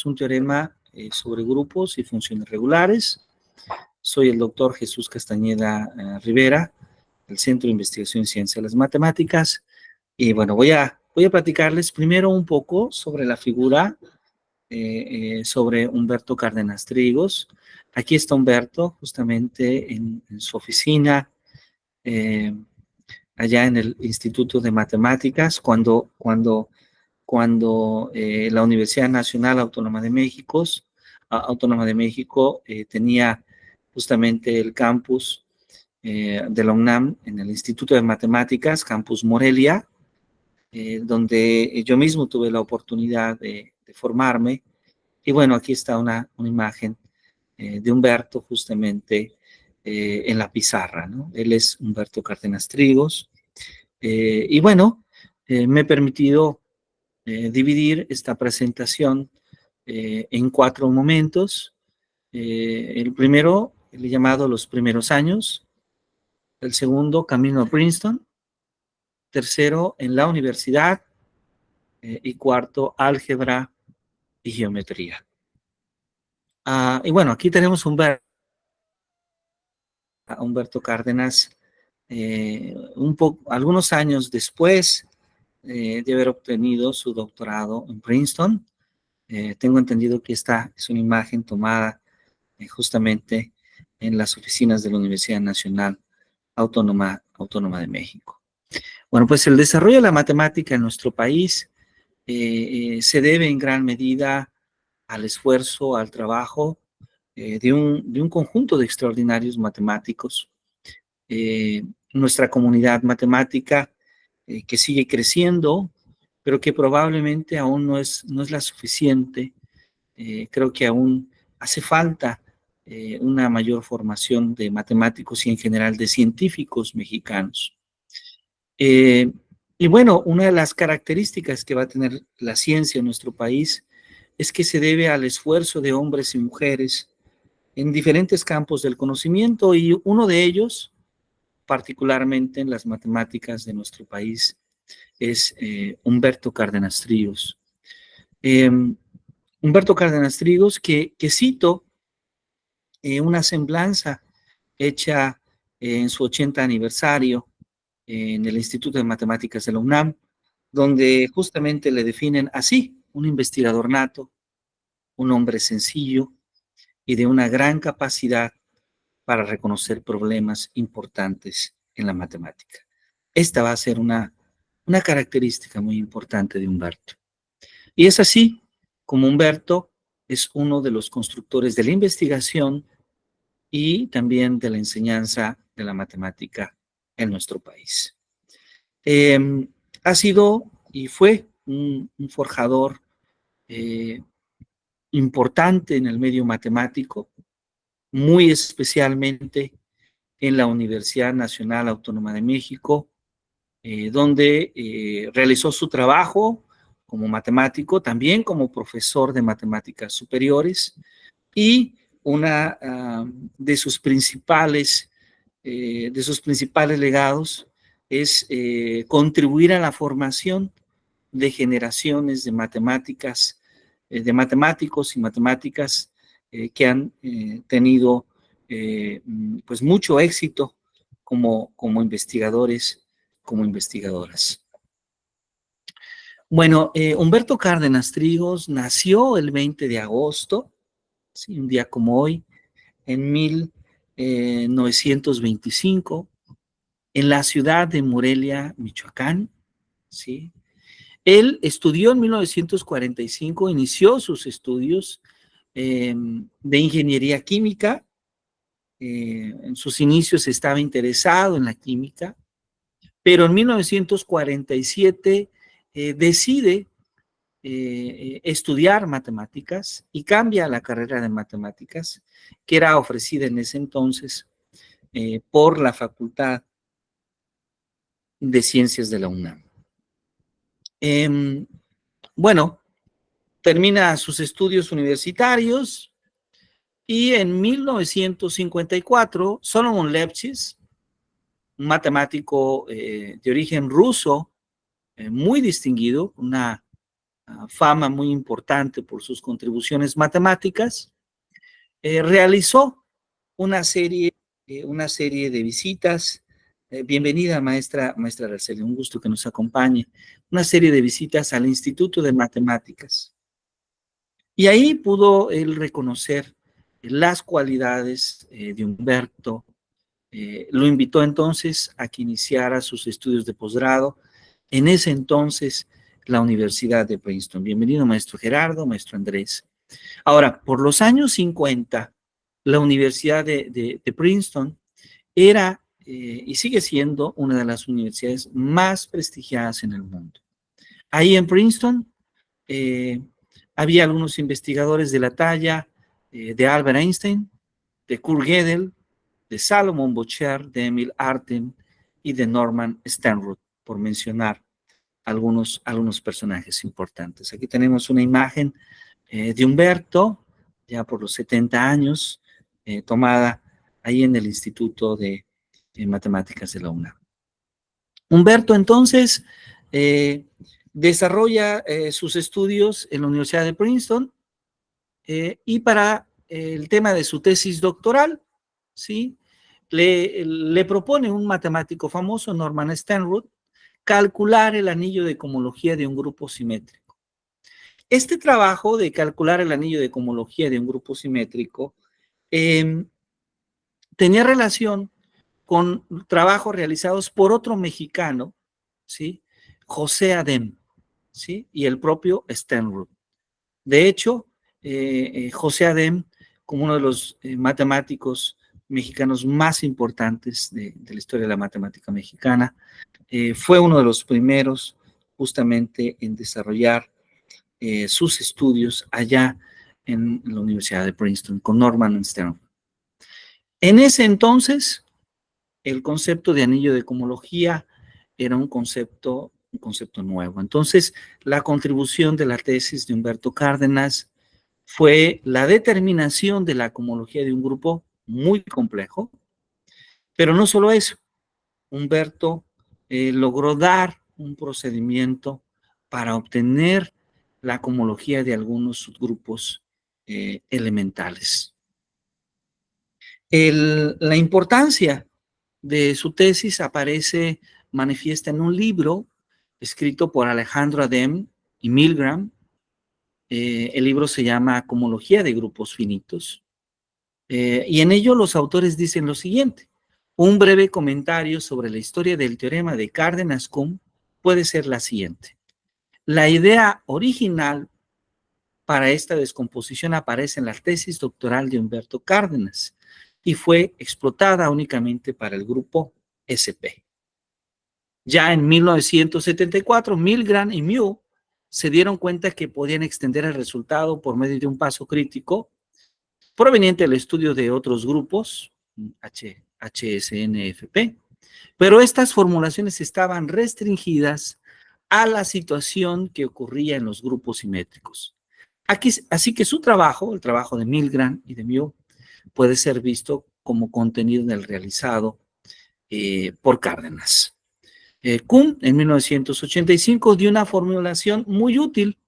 un teorema sobre grupos y funciones regulares. Soy el doctor Jesús Castañeda Rivera, del Centro de Investigación en Ciencia de las Matemáticas. Y bueno, voy a platicarles primero un poco sobre la figura, sobre Humberto Cárdenas Trigos. Aquí está Humberto, justamente en su oficina, allá en el Instituto de Matemáticas, cuando la Universidad Nacional Autónoma de México, tenía justamente el campus de la UNAM en el Instituto de Matemáticas, Campus Morelia, donde yo mismo tuve la oportunidad de formarme. Y bueno, aquí está una imagen de Humberto justamente en la pizarra, ¿no? Él es Humberto Cárdenas Trigos. Y bueno, me he permitido dividir esta presentación en 4 momentos. El primero, el llamado los primeros años. El segundo, camino a Princeton. Tercero, en la universidad. Y cuarto, álgebra y geometría. Y bueno, aquí tenemos a Humberto Cárdenas, algunos años después de haber obtenido su doctorado en Princeton. Tengo entendido que esta es una imagen tomada justamente en las oficinas de la Universidad Nacional Autónoma de México. Bueno, pues el desarrollo de la matemática en nuestro país se debe en gran medida al esfuerzo, al trabajo de un conjunto de extraordinarios matemáticos. Nuestra comunidad matemática que sigue creciendo, pero que probablemente aún no es la suficiente. Creo que aún hace falta una mayor formación de matemáticos y en general de científicos mexicanos. Y bueno, una de las características que va a tener la ciencia en nuestro país es que se debe al esfuerzo de hombres y mujeres en diferentes campos del conocimiento, y uno de ellos, particularmente en las matemáticas de nuestro país, es Humberto Cárdenas Trigos. Humberto Cárdenas Trigos, que cito una semblanza hecha en su 80 aniversario en el Instituto de Matemáticas de la UNAM, donde justamente le definen así: un investigador nato, un hombre sencillo y de una gran capacidad para reconocer problemas importantes en la matemática. Esta va a ser una característica muy importante de Humberto. Y es así como Humberto es uno de los constructores de la investigación y también de la enseñanza de la matemática en nuestro país. Ha sido y fue un forjador importante en el medio matemático, muy especialmente en la Universidad Nacional Autónoma de México, donde realizó su trabajo como matemático, también como profesor de matemáticas superiores, y una de sus principales legados es contribuir a la formación de generaciones de matemáticas, de matemáticos y matemáticas que han tenido pues mucho éxito como investigadores, como investigadoras. Bueno, Humberto Cárdenas Trigos nació el 20 de agosto, ¿sí? Un día como hoy, en 1925, en la ciudad de Morelia, Michoacán, ¿sí? Él estudió en 1945, inició sus estudios de ingeniería química. En sus inicios estaba interesado en la química, pero en 1947 decide estudiar matemáticas y cambia la carrera de matemáticas que era ofrecida en ese entonces por la Facultad de Ciencias de la UNAM. Bueno, termina sus estudios universitarios y en 1954 Solomon Levchin, un matemático de origen ruso muy distinguido, una fama muy importante por sus contribuciones matemáticas, realizó una serie de visitas. Bienvenida, maestra Araceli, un gusto que nos acompañe. Una serie de visitas al Instituto de Matemáticas. Y ahí pudo él reconocer las cualidades de Humberto. Lo invitó entonces a que iniciara sus estudios de posgrado en ese entonces la Universidad de Princeton. Bienvenido, maestro Gerardo, maestro Andrés. Ahora, por los años 50, la Universidad de Princeton era y sigue siendo una de las universidades más prestigiadas en el mundo. Ahí en Princeton había algunos investigadores de la talla de Albert Einstein, de Kurt Gödel, de Salomon Bocher, de Emil Artin y de Norman Stanruth, por mencionar algunos personajes importantes. Aquí tenemos una imagen de Humberto, ya por los 70 años, tomada ahí en el Instituto de Matemáticas de la UNAM. Humberto entonces desarrolla sus estudios en la Universidad de Princeton y para el tema de su tesis doctoral, ¿sí? Le propone un matemático famoso, Norman Stanruth, calcular el anillo de cohomología de un grupo simétrico. Este trabajo de calcular el anillo de cohomología de un grupo simétrico tenía relación con trabajos realizados por otro mexicano, ¿sí? José Adem, ¿sí? Y el propio Stanruth. De hecho, José Adem, como uno de los matemáticos mexicanos más importantes de la historia de la matemática mexicana, fue uno de los primeros justamente en desarrollar sus estudios allá en la Universidad de Princeton con Norman Stanruth. En ese entonces, el concepto de anillo de cohomología era un concepto nuevo. Entonces, la contribución de la tesis de Humberto Cárdenas fue la determinación de la cohomología de un grupo muy complejo, pero no solo eso. Humberto logró dar un procedimiento para obtener la cohomología de algunos subgrupos elementales. La importancia de su tesis aparece manifiesta en un libro escrito por Alejandro Adem y Milgram. El libro se llama Cohomología de grupos finitos. Y en ello los autores dicen lo siguiente: un breve comentario sobre la historia del teorema de Cárdenas-Coombe puede ser la siguiente. La idea original para esta descomposición aparece en la tesis doctoral de Humberto Cárdenas y fue explotada únicamente para el grupo SP. Ya en 1974, Milgram y Mew se dieron cuenta que podían extender el resultado por medio de un paso crítico proveniente del estudio de otros grupos, HSNFP, pero estas formulaciones estaban restringidas a la situación que ocurría en los grupos simétricos. Así que su trabajo, el trabajo de Milgram y de Mew, puede ser visto como contenido en el realizado por Cárdenas. Kuhn, en 1985, dio una formulación muy útil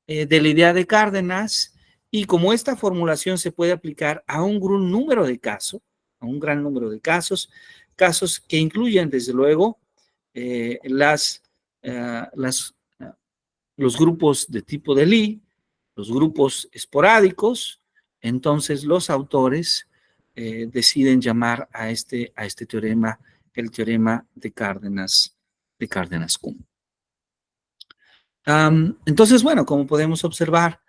de la idea de Cárdenas, y como esta formulación se puede aplicar a un gran número de casos, casos que incluyen, desde luego, los grupos de tipo de Lie, los grupos esporádicos, entonces los autores deciden llamar a este teorema el teorema de Cárdenas-Coombe. Entonces, bueno, como podemos observar,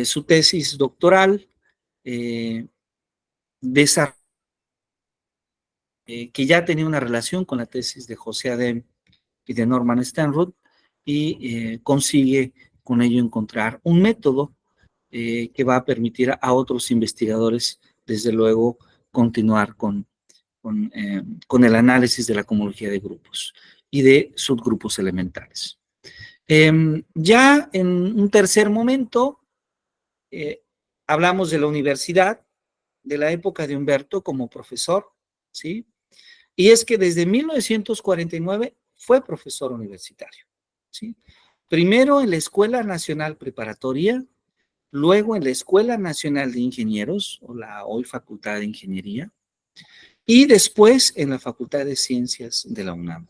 su tesis doctoral que ya tenía una relación con la tesis de José Adem y de Norman Stanruth, y consigue con ello encontrar un método que va a permitir a otros investigadores, desde luego, continuar con el análisis de la cohomología de grupos y de subgrupos elementales. Ya en un tercer momento, hablamos de la universidad, de la época de Humberto como profesor, ¿sí? Y es que desde 1949 fue profesor universitario, ¿sí? primero en la Escuela Nacional Preparatoria, luego en la Escuela Nacional de Ingenieros, o la hoy Facultad de Ingeniería, y después en la Facultad de Ciencias de la UNAM.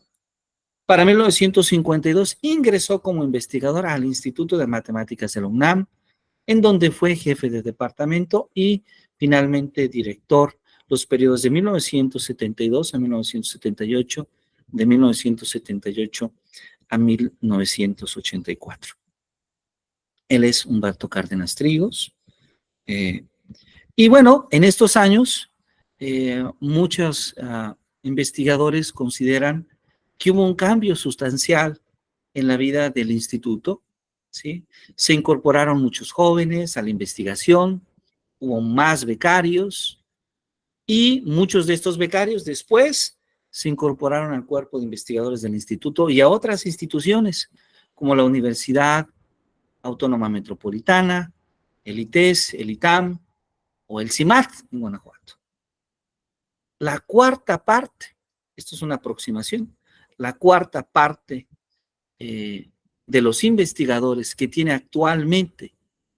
Para 1952 ingresó como investigador al Instituto de Matemáticas de la UNAM, en donde fue jefe de departamento y finalmente director los periodos de 1972 a 1978, de 1978 a 1984. Él es Humberto Cárdenas Trigos. Y bueno, en estos años, muchos investigadores consideran que hubo un cambio sustancial en la vida del instituto, ¿sí? Se incorporaron muchos jóvenes a la investigación, hubo más becarios y muchos de estos becarios después se incorporaron al cuerpo de investigadores del instituto y a otras instituciones como la Universidad Autónoma Metropolitana, el ITES, el ITAM o el CIMAT en Guanajuato. La cuarta parte, esto es una aproximación, la cuarta parte de los investigadores que tiene actualmente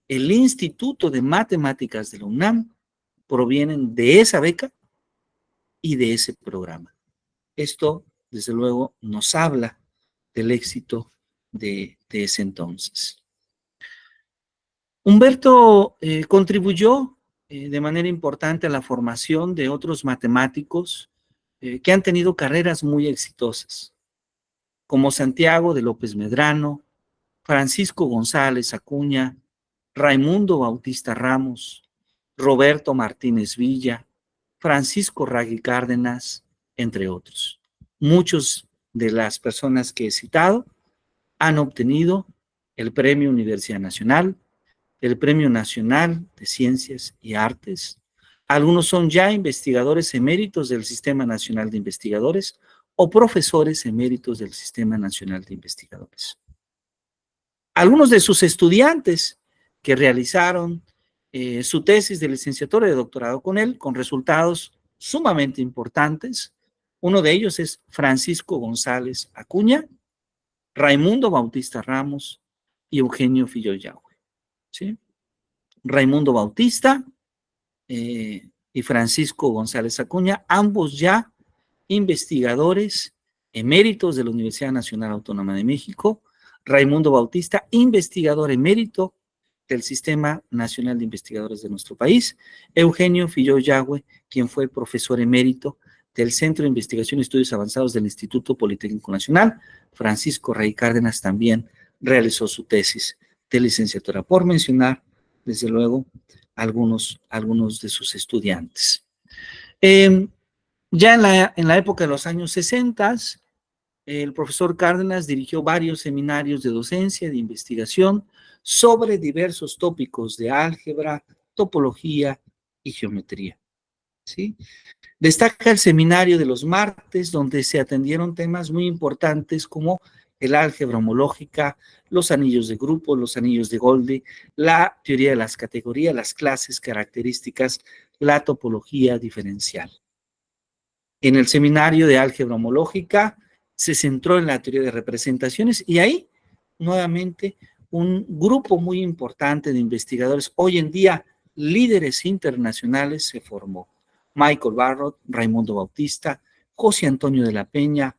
el Instituto de Matemáticas de la UNAM provienen de esa beca y de ese programa. Esto, desde luego, nos habla del éxito de ese entonces. Humberto contribuyó de manera importante a la formación de otros matemáticos que han tenido carreras muy exitosas, como Santiago de López Medrano, Francisco González Acuña, Raimundo Bautista Ramos, Roberto Martínez Villa, Francisco Ragui Cárdenas, entre otros. Muchos de las personas que he citado han obtenido el Premio Universidad Nacional, el Premio Nacional de Ciencias y Artes. Algunos son ya investigadores eméritos del Sistema Nacional de Investigadores o profesores eméritos del Sistema Nacional de Investigadores. Algunos de sus estudiantes que realizaron su tesis de licenciatura y de doctorado con él, con resultados sumamente importantes. Uno de ellos es Francisco González Acuña, Raimundo Bautista Ramos y Eugenio Filloyahue, ¿sí? Raimundo Bautista y Francisco González Acuña, ambos ya investigadores eméritos de la Universidad Nacional Autónoma de México. Raimundo Bautista, investigador emérito del Sistema Nacional de Investigadores de nuestro país. Eugenio Filloyahue, quien fue profesor emérito del Centro de Investigación y Estudios Avanzados del Instituto Politécnico Nacional. Francisco Ragui Cárdenas también realizó su tesis de licenciatura, por mencionar, desde luego, algunos de sus estudiantes. Ya en la época de los años 60, el profesor Cárdenas dirigió varios seminarios de docencia, de investigación, sobre diversos tópicos de álgebra, topología y geometría, ¿sí? Destaca el seminario de los martes, donde se atendieron temas muy importantes como el álgebra homológica, los anillos de grupo, los anillos de Golde, la teoría de las categorías, las clases características, la topología diferencial. En el seminario de álgebra homológica se centró en la teoría de representaciones y ahí, nuevamente, un grupo muy importante de investigadores, hoy en día líderes internacionales, se formó. Michael Barrott, Raimundo Bautista, José Antonio de la Peña,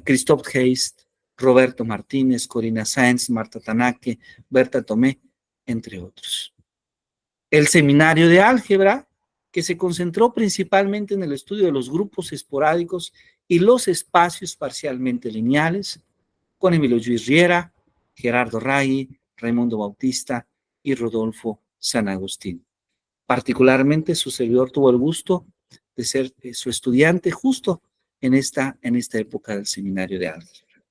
Christoph Heist, Roberto Martínez, Corina Sáenz, Marta Tanake, Berta Tomé, entre otros. El seminario de álgebra, que se concentró principalmente en el estudio de los grupos esporádicos y los espacios parcialmente lineales, con Emilio Lluís Riera, Gerardo Ragui, Raimundo Bautista y Rodolfo San Agustín. Particularmente su servidor tuvo el gusto de ser su estudiante justo en esta época del seminario de álgebra.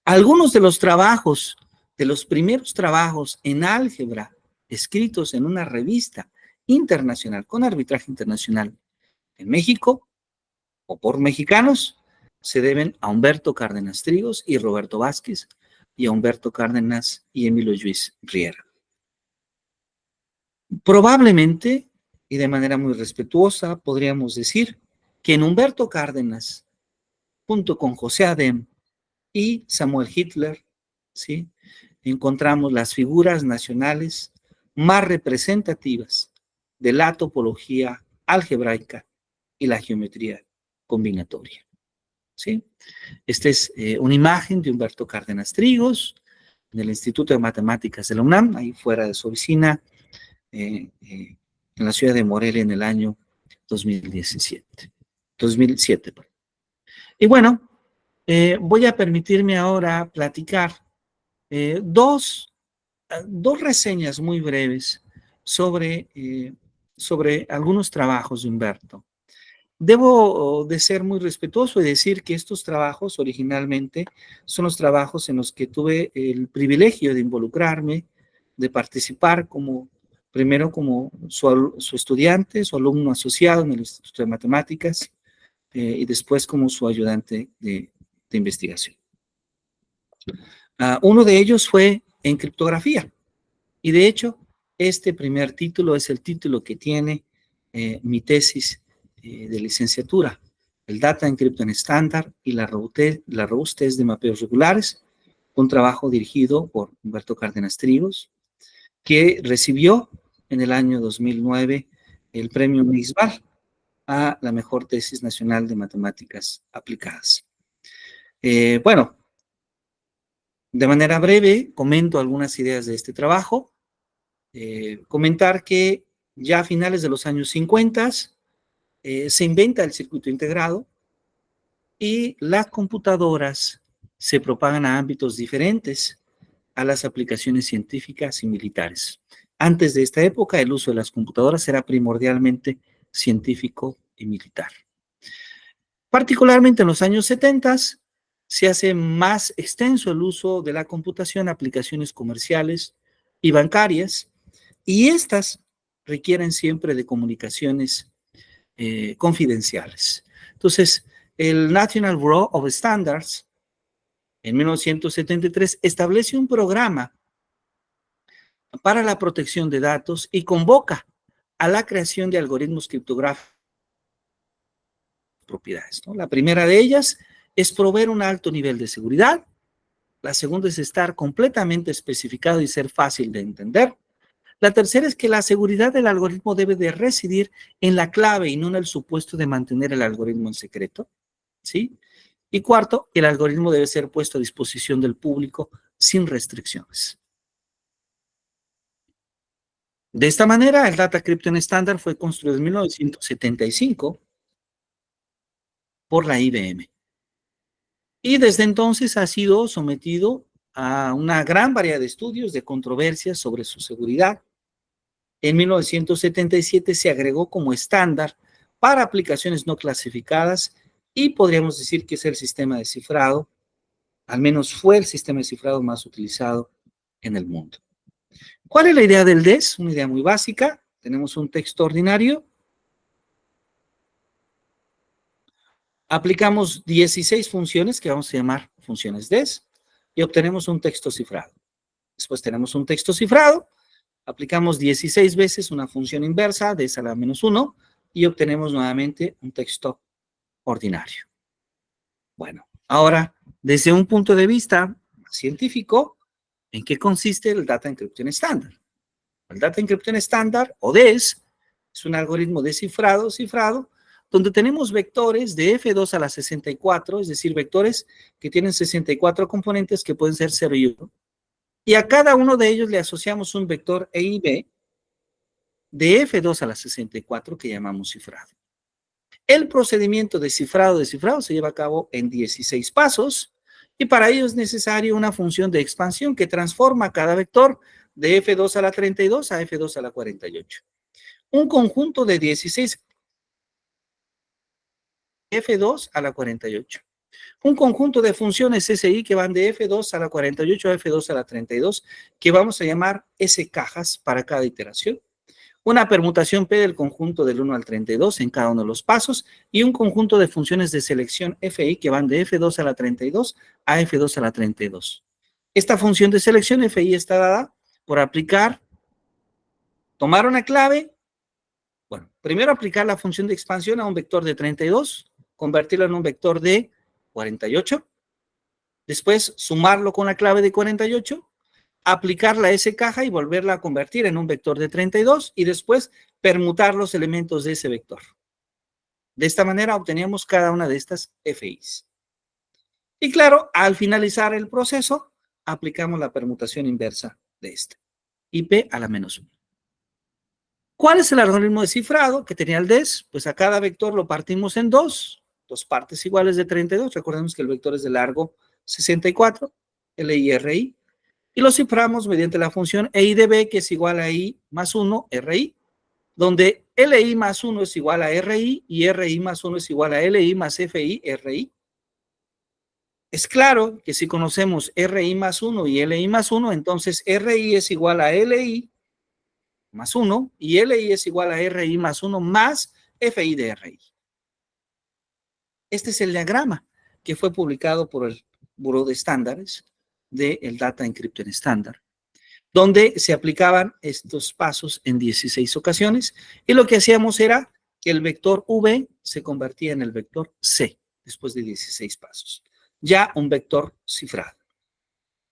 Algunos de los trabajos, de los primeros trabajos en álgebra escritos en una revista internacional, con arbitraje internacional en México o por mexicanos, se deben a Humberto Cárdenas Trigos y Roberto Vázquez, y a Humberto Cárdenas y Emilio Lluís Riera. Probablemente, y de manera muy respetuosa, podríamos decir que en Humberto Cárdenas, junto con José Adem y Samuel Hitler, ¿sí? Encontramos las figuras nacionales más representativas de la topología algebraica y la geometría combinatoria, ¿sí? Esta es una imagen de Humberto Cárdenas Trigos, en el Instituto de Matemáticas de la UNAM, ahí fuera de su oficina, en la ciudad de Morelia en el año 2007. Perdón. Y bueno, voy a permitirme ahora platicar dos reseñas muy breves sobre algunos trabajos de Humberto. Debo de ser muy respetuoso y decir que estos trabajos originalmente son los trabajos en los que tuve el privilegio de involucrarme, de participar primero como su estudiante, su alumno asociado en el Instituto de Matemáticas, y después como su ayudante de investigación. Uno de ellos fue en criptografía, y de hecho, este primer título es el título que tiene mi tesis de licenciatura, el Data Encryption Standard y la robustez de mapeos regulares, un trabajo dirigido por Humberto Cárdenas Trigos, que recibió en el año 2009 el premio MIXBAL a la mejor tesis nacional de matemáticas aplicadas. Bueno, de manera breve comento algunas ideas de este trabajo. Comentar que ya a finales de los años 50 se inventa el circuito integrado y las computadoras se propagan a ámbitos diferentes a las aplicaciones científicas y militares. Antes de esta época, el uso de las computadoras era primordialmente científico y militar. Particularmente en los años 70 se hace más extenso el uso de la computación a aplicaciones comerciales y bancarias, y estas requieren siempre de comunicaciones confidenciales. Entonces, el National Bureau of Standards, en 1973, establece un programa para la protección de datos y convoca a la creación de algoritmos criptográficos propiedades, ¿no? La primera de ellas es proveer un alto nivel de seguridad. La segunda es estar completamente especificado y ser fácil de entender. La tercera es que la seguridad del algoritmo debe de residir en la clave y no en el supuesto de mantener el algoritmo en secreto, ¿sí? Y cuarto, el algoritmo debe ser puesto a disposición del público sin restricciones. De esta manera, el Data Encryption Standard fue construido en 1975 por la IBM. Y desde entonces ha sido sometido a una gran variedad de estudios, de controversias sobre su seguridad. En 1977 se agregó como estándar para aplicaciones no clasificadas y podríamos decir que es el sistema de cifrado, al menos fue el sistema de cifrado más utilizado en el mundo. ¿Cuál es la idea del DES? Una idea muy básica. Tenemos un texto ordinario. Aplicamos 16 funciones que vamos a llamar funciones DES y obtenemos un texto cifrado. Después tenemos un texto cifrado. Aplicamos 16 veces una función inversa, DES a la menos 1, y obtenemos nuevamente un texto ordinario. Bueno, ahora, desde un punto de vista científico, ¿en qué consiste el Data Encryption Standard? El Data Encryption Standard, o DES, es un algoritmo de cifrado, donde tenemos vectores de F2 a la 64, es decir, vectores que tienen 64 componentes que pueden ser 0 y 1, y a cada uno de ellos le asociamos un vector E y B de F2 a la 64 que llamamos cifrado. El procedimiento de cifrado se lleva a cabo en 16 pasos y para ello es necesaria una función de expansión que transforma cada vector de F2 a la 32 a F2 a la 48. Un conjunto de 16 F2 a la 48. Un conjunto de funciones SI que van de F2 a la 48 a F2 a la 32, que vamos a llamar S cajas para cada iteración. Una permutación P del conjunto del 1 al 32 en cada uno de los pasos y un conjunto de funciones de selección FI que van de F2 a la 32 a F2 a la 32. Esta función de selección FI está dada por tomar una clave, bueno, primero aplicar la función de expansión a un vector de 32, convertirlo en un vector de 48, Después, sumarlo con la clave de 48, aplicar la S caja y volverla a convertir en un vector de 32 y después permutar los elementos de ese vector. De esta manera obteníamos cada una de estas FIs. Y claro, al finalizar el proceso, aplicamos la permutación inversa de este. IP a la menos 1. ¿Cuál es el algoritmo de cifrado que tenía el DES? Pues a cada vector lo partimos en dos partes iguales de 32. Recordemos que el vector es de largo 64, LI, RI, y lo ciframos mediante la función EI de B, que es igual a I más 1, RI, donde LI más 1 es igual a RI y RI más 1 es igual a LI más FI, RI. Es claro que si conocemos RI más 1 y LI más 1, entonces RI es igual a LI más 1 y LI es igual a RI más 1 más FI de RI. Este es el diagrama que fue publicado por el Buró de Estándares del Data Encryption Standard, donde se aplicaban estos pasos en 16 ocasiones y lo que hacíamos era que el vector V se convertía en el vector C después de 16 pasos. Ya un vector cifrado.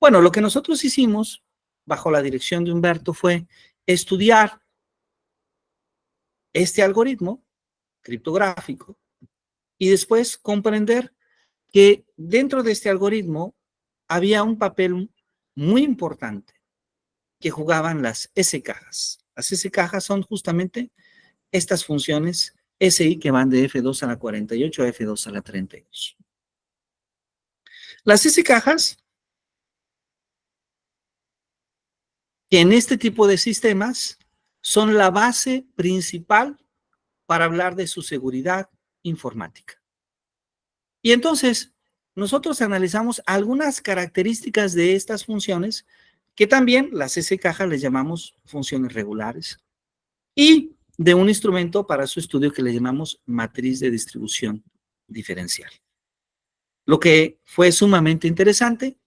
Bueno, lo que nosotros hicimos bajo la dirección de Humberto fue estudiar este algoritmo criptográfico y después comprender que dentro de este algoritmo había un papel muy importante que jugaban las S-cajas. Las S-cajas son justamente estas funciones SI que van de F2 a la 48 a F2 a la 32. Las S-cajas, que en este tipo de sistemas son la base principal para hablar de su seguridad informática. Y entonces, nosotros analizamos algunas características de estas funciones, que también las S-cajas les llamamos funciones regulares, y de un instrumento para su estudio que le llamamos matriz de distribución diferencial. Lo que fue sumamente interesante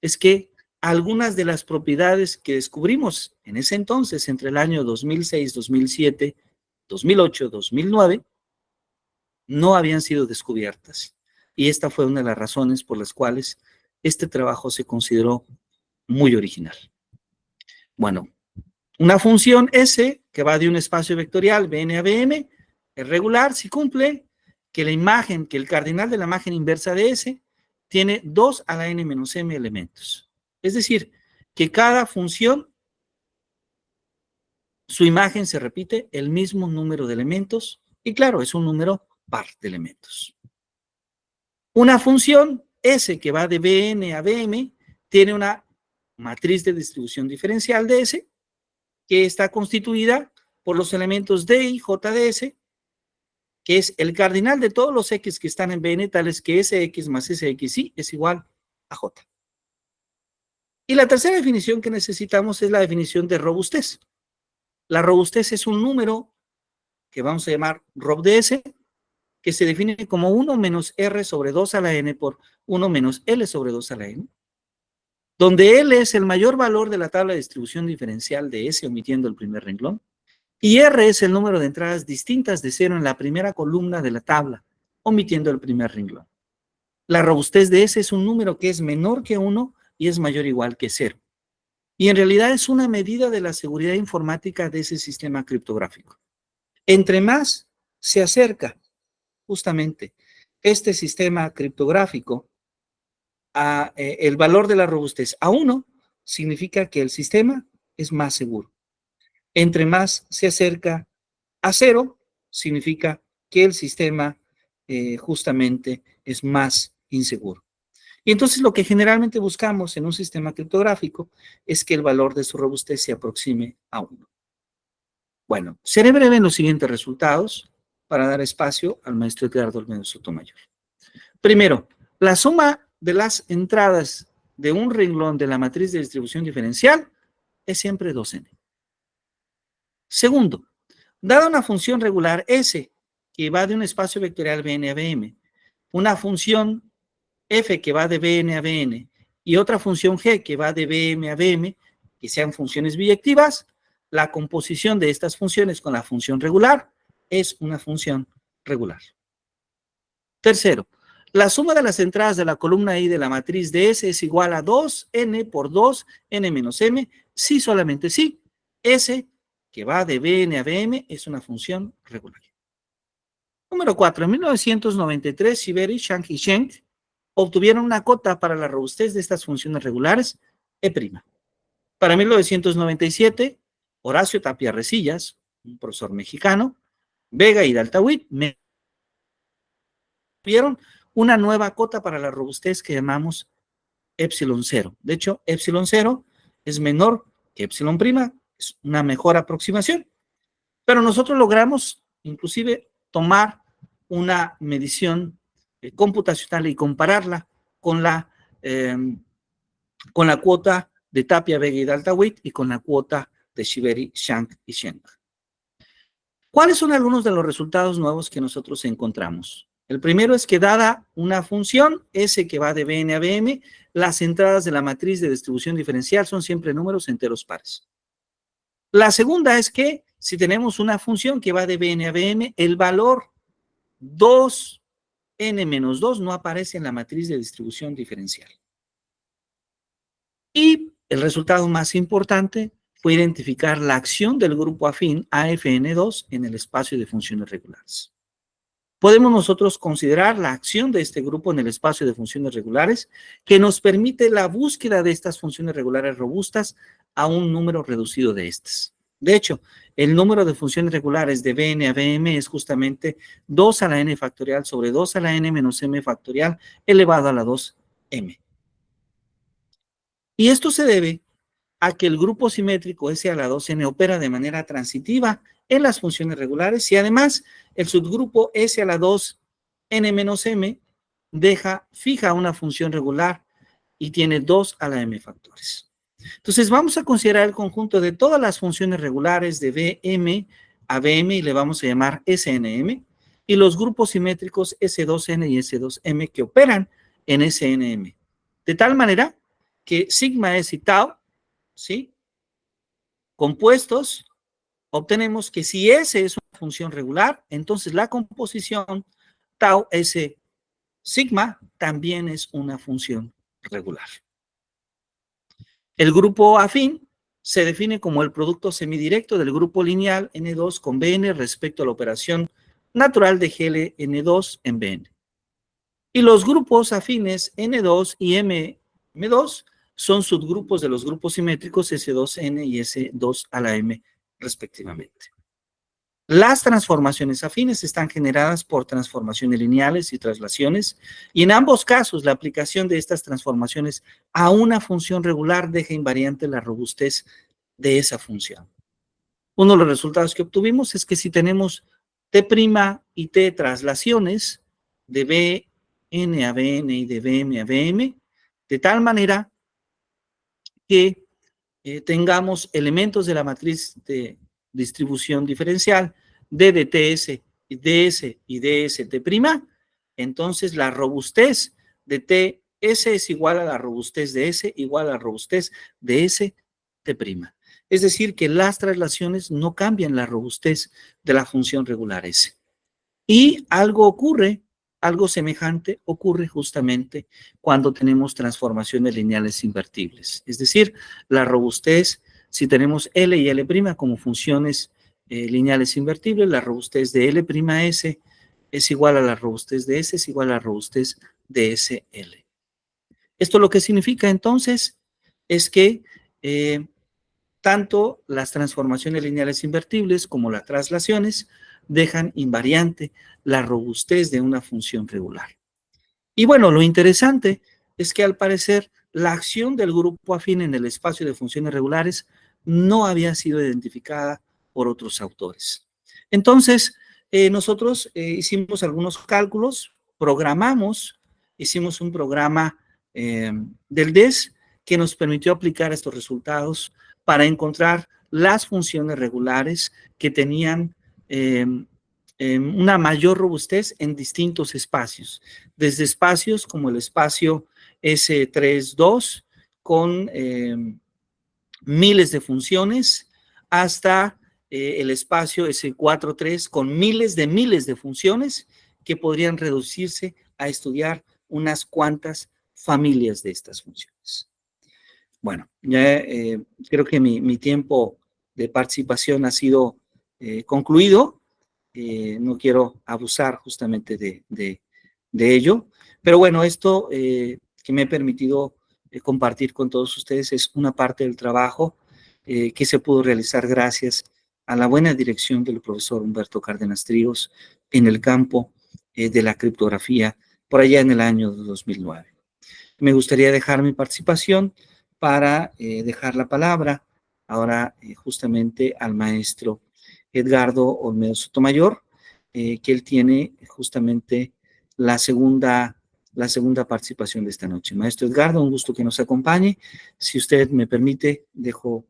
es que algunas de las propiedades que descubrimos en ese entonces, entre el año 2006, 2007, 2008, 2009, no habían sido descubiertas. Y esta fue una de las razones por las cuales este trabajo se consideró muy original. Bueno, una función S que va de un espacio vectorial Bn a Bm es regular si cumple que que el cardinal de la imagen inversa de S tiene 2 a la n menos m elementos. Es decir, que cada función, su imagen se repite el mismo número de elementos y claro, es un número par de elementos. Una función S que va de Bn a Bm tiene una matriz de distribución diferencial de S que está constituida por los elementos D y J de S, que es el cardinal de todos los X que están en Bn, tales que Sx más Sxy es igual a J. Y la tercera definición que necesitamos es la definición de robustez. La robustez es un número que vamos a llamar rob de S, que se define como 1 menos R sobre 2 a la N por 1 menos L sobre 2 a la N, donde L es el mayor valor de la tabla de distribución diferencial de S, omitiendo el primer renglón, y R es el número de entradas distintas de 0 en la primera columna de la tabla, omitiendo el primer renglón. La robustez de S es un número que es menor que 1 y es mayor o igual que 0. Y en realidad es una medida de la seguridad informática de ese sistema criptográfico. Entre más se acerca justamente este sistema criptográfico a el valor de la robustez a 1, significa que el sistema es más seguro. Entre más se acerca a 0, significa que el sistema justamente es más inseguro. Y entonces lo que generalmente buscamos en un sistema criptográfico es que el valor de su robustez se aproxime a 1. Bueno, seré breve en los siguientes resultados para dar espacio al maestro Edgardo Olmedo Sotomayor. Primero, la suma de las entradas de un renglón de la matriz de distribución diferencial es siempre 2n. Segundo, dada una función regular S que va de un espacio vectorial Bn a Bm, una función f que va de Bn a Bn y otra función g que va de Bm a Bm, que sean funciones biyectivas, la composición de estas funciones con la función regular es una función regular. Tercero, La suma de las entradas de la columna I de la matriz de S es igual a 2n por 2n menos m, si solamente si S, que va de Bn a Bm, es una función regular. Número 4. En 1993, Shiberi, Shank y Schenck obtuvieron una cota para la robustez de estas funciones regulares, E'. Para 1997, Horacio Tapia Resillas, un profesor mexicano, Vega y Daltawit me dieron una nueva cota para la robustez que llamamos epsilon 0. De hecho, epsilon 0 es menor que epsilon prima, es una mejor aproximación, pero nosotros logramos inclusive tomar una medición computacional y compararla con la cuota de Tapia, Vega y Daltawit y con la cuota de Shiberi, Shank y Schenck. ¿Cuáles son algunos de los resultados nuevos que nosotros encontramos? El primero es que dada una función, S que va de Bn a Bm, las entradas de la matriz de distribución diferencial son siempre números enteros pares. La segunda es que si tenemos una función que va de Bn a Bm, el valor 2n menos 2 no aparece en la matriz de distribución diferencial. Y el resultado más importante fue identificar la acción del grupo afín AFN2 en el espacio de funciones regulares. Podemos nosotros considerar la acción de este grupo en el espacio de funciones regulares que nos permite la búsqueda de estas funciones regulares robustas a un número reducido de estas. De hecho, el número de funciones regulares de Bn a Bm es justamente 2 a la n factorial sobre 2 a la n menos m factorial elevado a la 2m. Y esto se debe a que el grupo simétrico S a la 2n opera de manera transitiva en las funciones regulares y además el subgrupo S a la 2n menos m fija una función regular y tiene 2 a la m factores. Entonces vamos a considerar el conjunto de todas las funciones regulares de Bm a Bm y le vamos a llamar SNM y los grupos simétricos S2n y S2m que operan en SNM. De tal manera que sigma S y tau, ¿sí?, compuestos, obtenemos que si S es una función regular, entonces la composición tau S sigma también es una función regular. El grupo afín se define como el producto semidirecto del grupo lineal N2 con Bn respecto a la operación natural de GL N2 en Bn. Y los grupos afines N2 y M2 son subgrupos de los grupos simétricos S2n y S2 a la m respectivamente. Las transformaciones afines están generadas por transformaciones lineales y traslaciones, y en ambos casos la aplicación de estas transformaciones a una función regular deja invariante la robustez de esa función. Uno de los resultados que obtuvimos es que si tenemos T' y T traslaciones de Bn a Bn y de Bm a Bm, de tal manera que tengamos elementos de la matriz de distribución diferencial D de TS, DS y DST', entonces la robustez de TS es igual a la robustez de S igual a la robustez de ST'. Es decir, que las traslaciones no cambian la robustez de la función regular S. Y algo semejante ocurre justamente cuando tenemos transformaciones lineales invertibles. Es decir, la robustez, si tenemos L y L' como funciones lineales invertibles, la robustez de L'S es igual a la robustez de S, es igual a la robustez de SL. Esto lo que significa entonces es que tanto las transformaciones lineales invertibles como las traslaciones dejan invariante la robustez de una función regular. Y bueno, lo interesante es que al parecer la acción del grupo afín en el espacio de funciones regulares no había sido identificada por otros autores. Entonces, nosotros hicimos algunos cálculos, hicimos un programa del DES que nos permitió aplicar estos resultados para encontrar las funciones regulares que tenían una mayor robustez en distintos espacios, desde espacios como el espacio S32 con miles de funciones hasta el espacio S43 con miles de funciones que podrían reducirse a estudiar unas cuantas familias de estas funciones. Bueno, ya creo que mi tiempo de participación ha sido concluido. No quiero abusar justamente de ello, pero bueno, esto que me he permitido compartir con todos ustedes es una parte del trabajo que se pudo realizar gracias a la buena dirección del profesor Humberto Cárdenas Tríos en el campo de la criptografía por allá en el año 2009. Me gustaría dejar mi participación para dejar la palabra ahora justamente al maestro Edgardo Olmedo Sotomayor, que él tiene justamente la segunda, la segunda participación de esta noche. Maestro Edgardo, un gusto que nos acompañe. Si usted me permite, dejo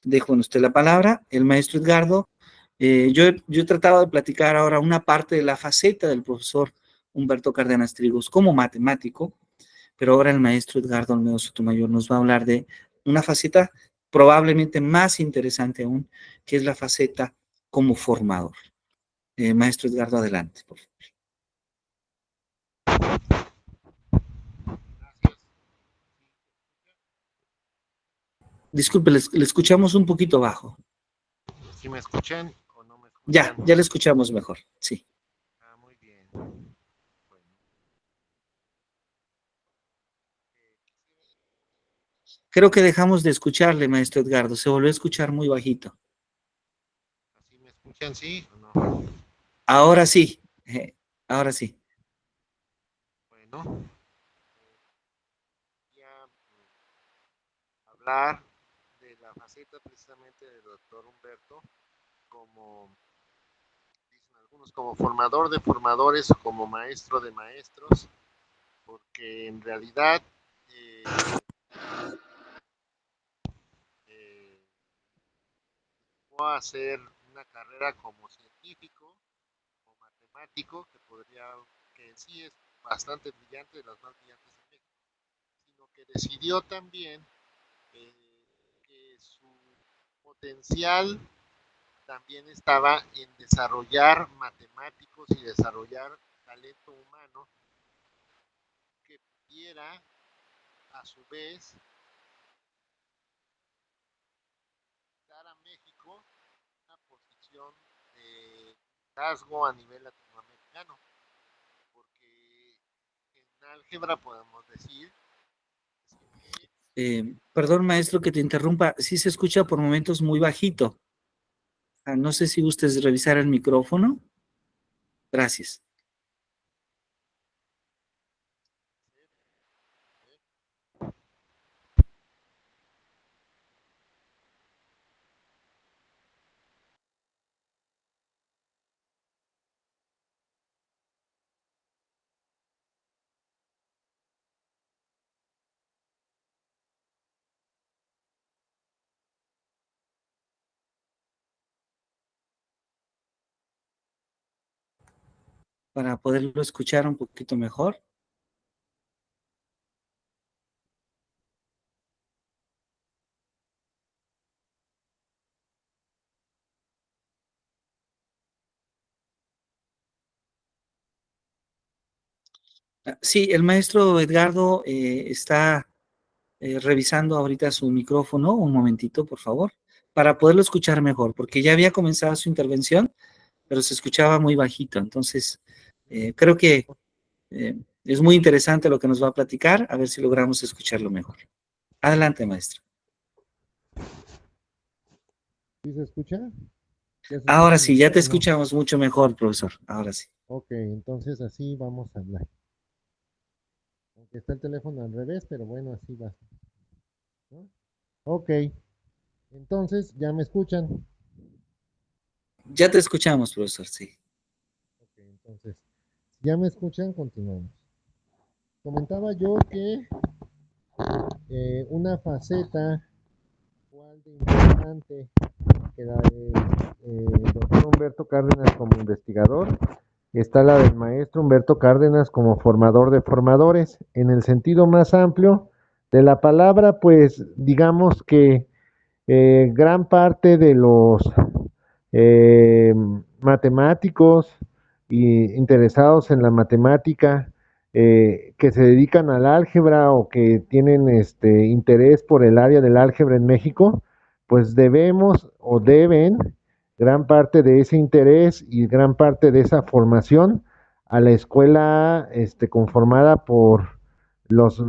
en usted la palabra. El maestro Edgardo, yo he tratado de platicar ahora una parte de la faceta del profesor Humberto Cárdenas Trigos como matemático, pero ahora el maestro Edgardo Olmedo Sotomayor nos va a hablar de una faceta probablemente más interesante aún, que es la faceta como formador. Maestro Edgardo, adelante, por favor. Disculpe, le escuchamos un poquito bajo. ¿Sí me escuchan o no me escuchan? Ya le escuchamos mejor, sí. Ah, muy bien. Bueno. Creo que dejamos de escucharle, maestro Edgardo. Se volvió a escuchar muy bajito. ¿Así me escuchan, sí o no? Ahora sí, ahora sí. Bueno, voy a hablar de la faceta precisamente del doctor Humberto como, dicen algunos, como formador de formadores o como maestro de maestros, porque en realidad eh, eh, fue a hacer una carrera como científico o matemático, que en sí es bastante brillante, de las más brillantes de México, sino que decidió también eh, que su potencial también estaba en desarrollar matemáticos y desarrollar talento humano que pudiera a su vez dar a México una posición de liderazgo a nivel latinoamericano, porque en álgebra podemos decir Perdón, maestro, que te interrumpa. Sí se escucha por momentos muy bajito. No sé si gustes revisar el micrófono. Gracias. Para poderlo escuchar un poquito mejor. Sí, el maestro Edgardo está revisando ahorita su micrófono. Un momentito, por favor, para poderlo escuchar mejor, porque ya había comenzado su intervención, pero se escuchaba muy bajito. Entonces, creo que es muy interesante lo que nos va a platicar, a ver si logramos escucharlo mejor. Adelante, maestro. ¿sí se escucha? ¿Ya se Ahora escucha sí, ya mejor te o no? escuchamos mucho mejor, profesor. Ahora sí. Ok, entonces así vamos a hablar. Aunque está el teléfono al revés, pero bueno, así va. ¿No? Ok, entonces ya me escuchan. Ya te escuchamos, profesor, sí. Ok, entonces, si ya me escuchan, continuamos. Comentaba yo que una faceta igual de importante que la del doctor Humberto Cárdenas como investigador, está la del maestro Humberto Cárdenas como formador de formadores. En el sentido más amplio de la palabra, pues digamos que gran parte de los matemáticos y interesados en la matemática que se dedican al álgebra o que tienen interés por el área del álgebra en México, pues debemos o deben gran parte de ese interés y gran parte de esa formación a la escuela conformada los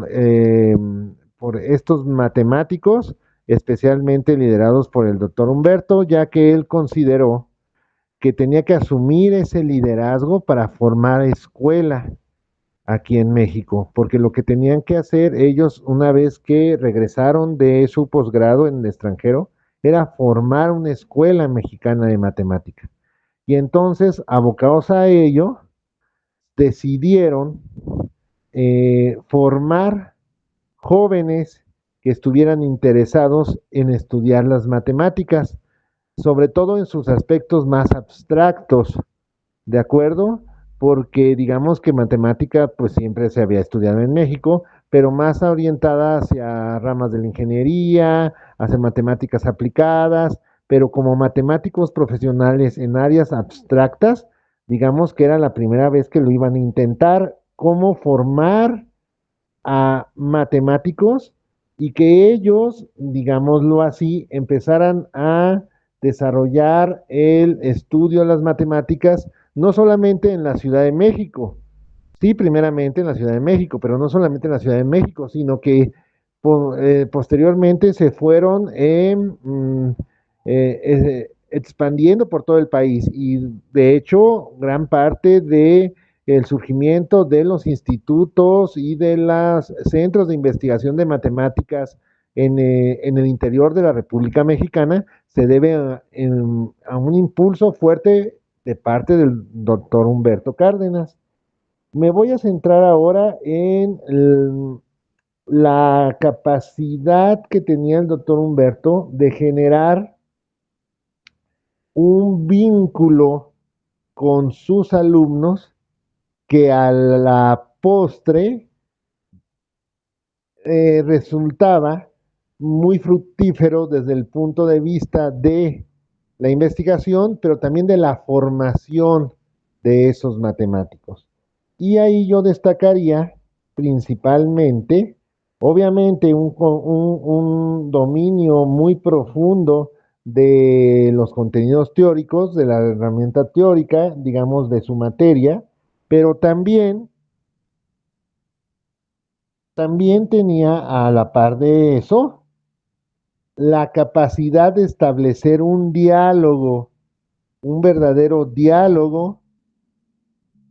por estos matemáticos, especialmente liderados por el doctor Humberto, ya que él consideró que tenía que asumir ese liderazgo para formar escuela aquí en México, porque lo que tenían que hacer ellos una vez que regresaron de su posgrado en el extranjero era formar una escuela mexicana de matemática. Y entonces, abocados a ello, decidieron formar jóvenes que estuvieran interesados en estudiar las matemáticas, sobre todo en sus aspectos más abstractos, ¿de acuerdo? Porque digamos que matemática pues siempre se había estudiado en México, pero más orientada hacia ramas de la ingeniería, hacia matemáticas aplicadas, pero como matemáticos profesionales en áreas abstractas, digamos que era la primera vez que lo iban a intentar, cómo formar a matemáticos y que ellos, digámoslo así, empezaran a desarrollar el estudio de las matemáticas, no solamente en la Ciudad de México, sí, primeramente en la Ciudad de México, pero no solamente en la Ciudad de México, sino que posteriormente se fueron expandiendo por todo el país y de hecho gran parte de el surgimiento de los institutos y de los centros de investigación de matemáticas en el interior de la República Mexicana se debe a un impulso fuerte de parte del doctor Humberto Cárdenas. Me voy a centrar ahora en la capacidad que tenía el doctor Humberto de generar un vínculo con sus alumnos que a la postre resultaba muy fructífero desde el punto de vista de la investigación, pero también de la formación de esos matemáticos. Y ahí yo destacaría principalmente, obviamente, un dominio muy profundo de los contenidos teóricos, de la herramienta teórica, digamos, de su materia, pero también tenía a la par de eso la capacidad de establecer un diálogo, un verdadero diálogo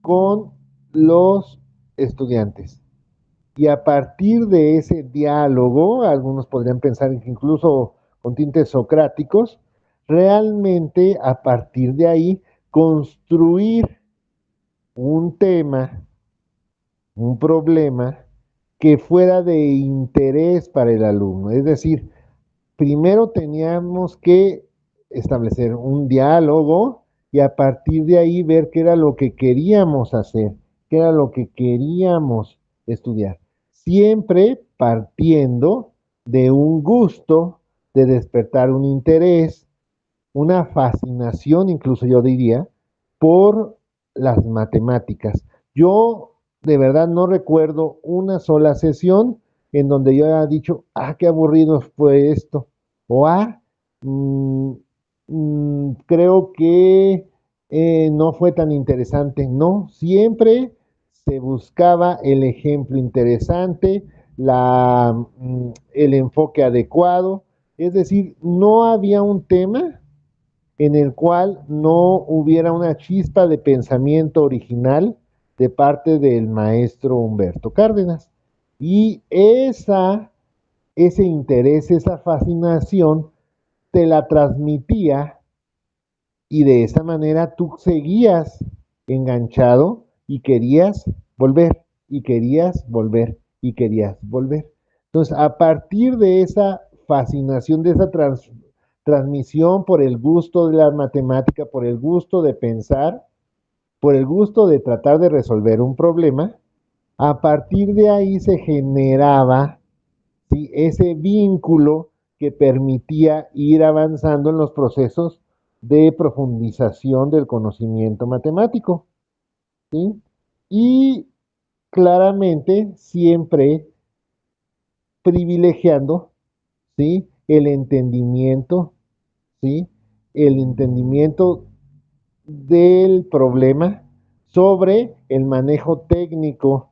con los estudiantes. Y a partir de ese diálogo, algunos podrían pensar que incluso con tintes socráticos, realmente a partir de ahí construir un tema, un problema que fuera de interés para el alumno. Es decir, primero teníamos que establecer un diálogo y a partir de ahí ver qué era lo que queríamos hacer, qué era lo que queríamos estudiar. Siempre partiendo de un gusto, de despertar un interés, una fascinación, incluso yo diría, por las matemáticas. Yo de verdad no recuerdo una sola sesión en donde yo haya dicho, ah, qué aburrido fue esto, o creo que no fue tan interesante. No, siempre se buscaba el ejemplo interesante, el enfoque adecuado, es decir, no había un tema en el cual no hubiera una chispa de pensamiento original de parte del maestro Humberto Cárdenas. Y ese interés, esa fascinación, te la transmitía y de esa manera tú seguías enganchado y querías volver, y querías volver, y querías volver. Entonces, a partir de esa fascinación, de esa transmisión por el gusto de la matemática, por el gusto de pensar, por el gusto de tratar de resolver un problema, a partir de ahí se generaba, ¿sí?, ese vínculo que permitía ir avanzando en los procesos de profundización del conocimiento matemático. ¿Sí? Y claramente siempre privilegiando, ¿sí? El entendimiento, ¿sí? El entendimiento del problema sobre el manejo técnico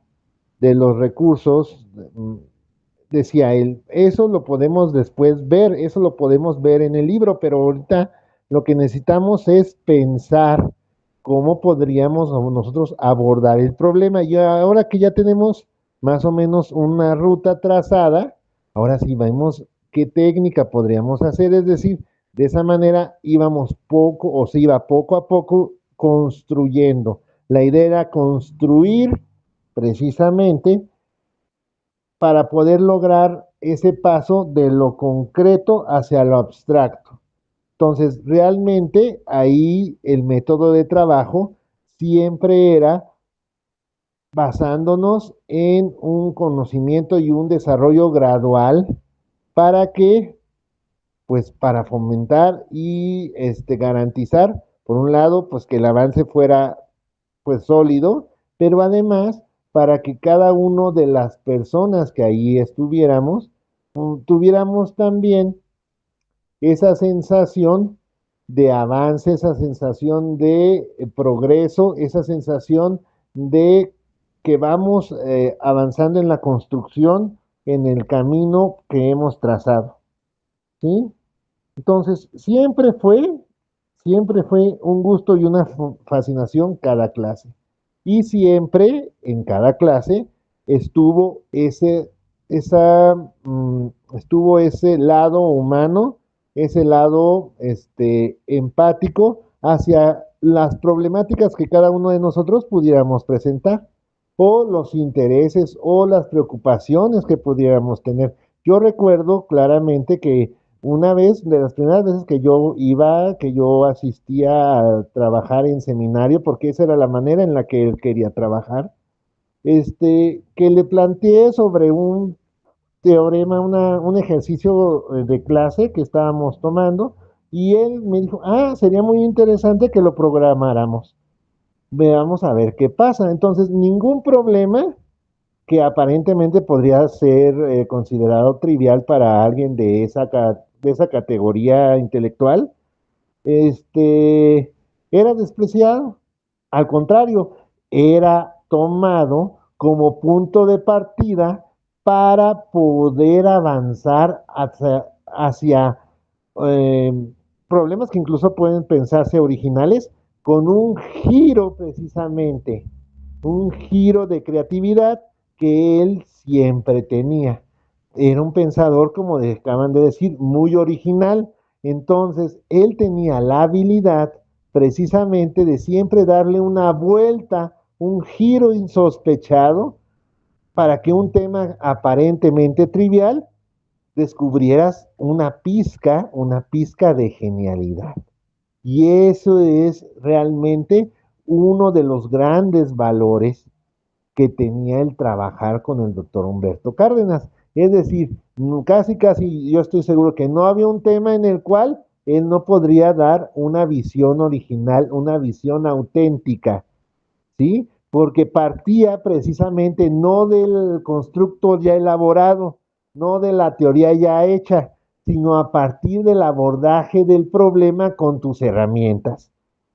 de los recursos, decía él, eso lo podemos después ver, eso lo podemos ver en el libro, pero ahorita lo que necesitamos es pensar cómo podríamos nosotros abordar el problema. Y ahora que ya tenemos más o menos una ruta trazada, ahora sí vemos qué técnica podríamos hacer, es decir, de esa manera íbamos poco o se iba poco a poco construyendo. La idea era construir precisamente para poder lograr ese paso de lo concreto hacia lo abstracto. Entonces, realmente ahí el método de trabajo siempre era basándonos en un conocimiento y un desarrollo gradual para que, pues, para fomentar y garantizar, por un lado, pues que el avance fuera pues sólido, pero además para que cada uno de las personas que ahí estuviéramos, tuviéramos también esa sensación de avance, esa sensación de progreso, esa sensación de que vamos avanzando en la construcción, en el camino que hemos trazado, ¿sí? Entonces, siempre fue un gusto y una fascinación cada clase. Y siempre en cada clase estuvo esa, estuvo ese lado humano, ese lado empático hacia las problemáticas que cada uno de nosotros pudiéramos presentar, o los intereses o las preocupaciones que pudiéramos tener. Yo recuerdo claramente que una vez, de las primeras veces que yo iba, que yo asistía a trabajar en seminario, porque esa era la manera en la que él quería trabajar, que le planteé sobre un teorema, un ejercicio de clase que estábamos tomando, y él me dijo, sería muy interesante que lo programáramos. Veamos a ver qué pasa. Entonces, ningún problema que aparentemente podría ser considerado trivial para alguien de esa categoría intelectual, era despreciado. Al contrario, era tomado como punto de partida para poder avanzar hacia eh, problemas que incluso pueden pensarse originales, con un giro precisamente, un giro de creatividad que él siempre tenía. Era un pensador, como acaban de decir, muy original. Entonces, él tenía la habilidad precisamente de siempre darle una vuelta, un giro insospechado, para que un tema aparentemente trivial descubrieras una pizca de genialidad. Y eso es realmente uno de los grandes valores que tenía el trabajar con el doctor Humberto Cárdenas. Es decir, casi yo estoy seguro que no había un tema en el cual él no podría dar una visión original, una visión auténtica, ¿sí? Porque partía precisamente no del constructo ya elaborado, no de la teoría ya hecha, sino a partir del abordaje del problema con tus herramientas.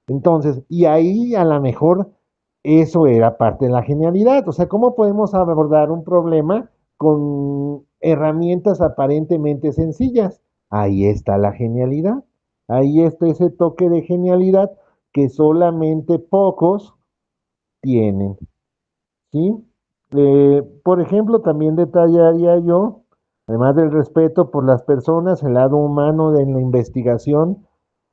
Entonces, y ahí a lo mejor eso era parte de la genialidad. O sea, ¿cómo podemos abordar un problema con herramientas aparentemente sencillas? Ahí está la genialidad. Ahí está ese toque de genialidad que solamente pocos tienen, ¿sí? Por ejemplo, también detallaría yo, además del respeto por las personas, el lado humano de la investigación,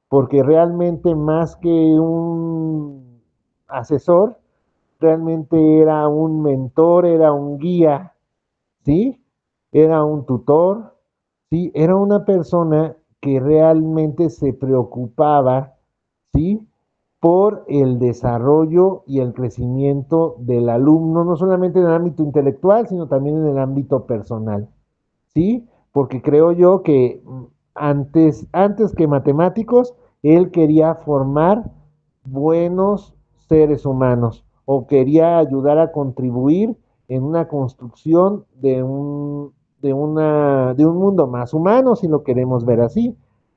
porque realmente más que un asesor, realmente era un mentor, era un guía, ¿sí? Era un tutor, ¿sí? Era una persona que realmente se preocupaba, ¿sí? Por el desarrollo y el crecimiento del alumno, no solamente en el ámbito intelectual, sino también en el ámbito personal, ¿sí? Porque creo yo que antes que matemáticos, él quería formar buenos seres humanos o quería ayudar a contribuir en una construcción de un mundo más humano, si lo queremos ver así.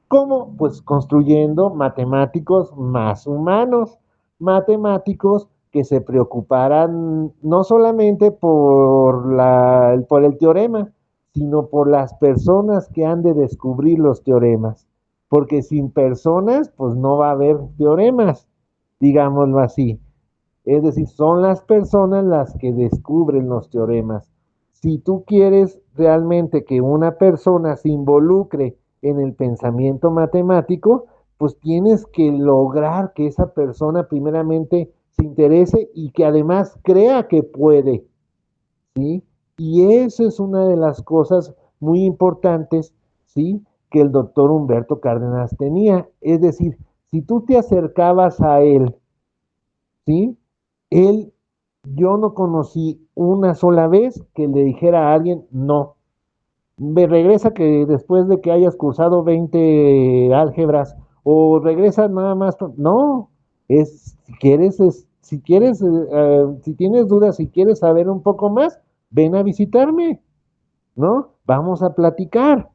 ¿Cómo? Pues construyendo matemáticos más humanos, matemáticos que se preocuparan no solamente por el teorema, sino por las personas que han de descubrir los teoremas. Porque sin personas, pues no va a haber teoremas, digámoslo así. Es decir, son las personas las que descubren los teoremas. Si tú quieres realmente que una persona se involucre en el pensamiento matemático, pues tienes que lograr que esa persona primeramente se interese y que además crea que puede, ¿sí? Y eso es una de las cosas muy importantes, ¿sí? Que el doctor Humberto Cárdenas tenía. Es decir, si tú te acercabas a él, ¿sí? Él, yo no conocí una sola vez que le dijera a alguien, no, me regresa que después de que hayas cursado 20 álgebras, o regresa nada más, no, si quieres, si tienes dudas, si quieres saber un poco más, ven a visitarme, ¿no? Vamos a platicar.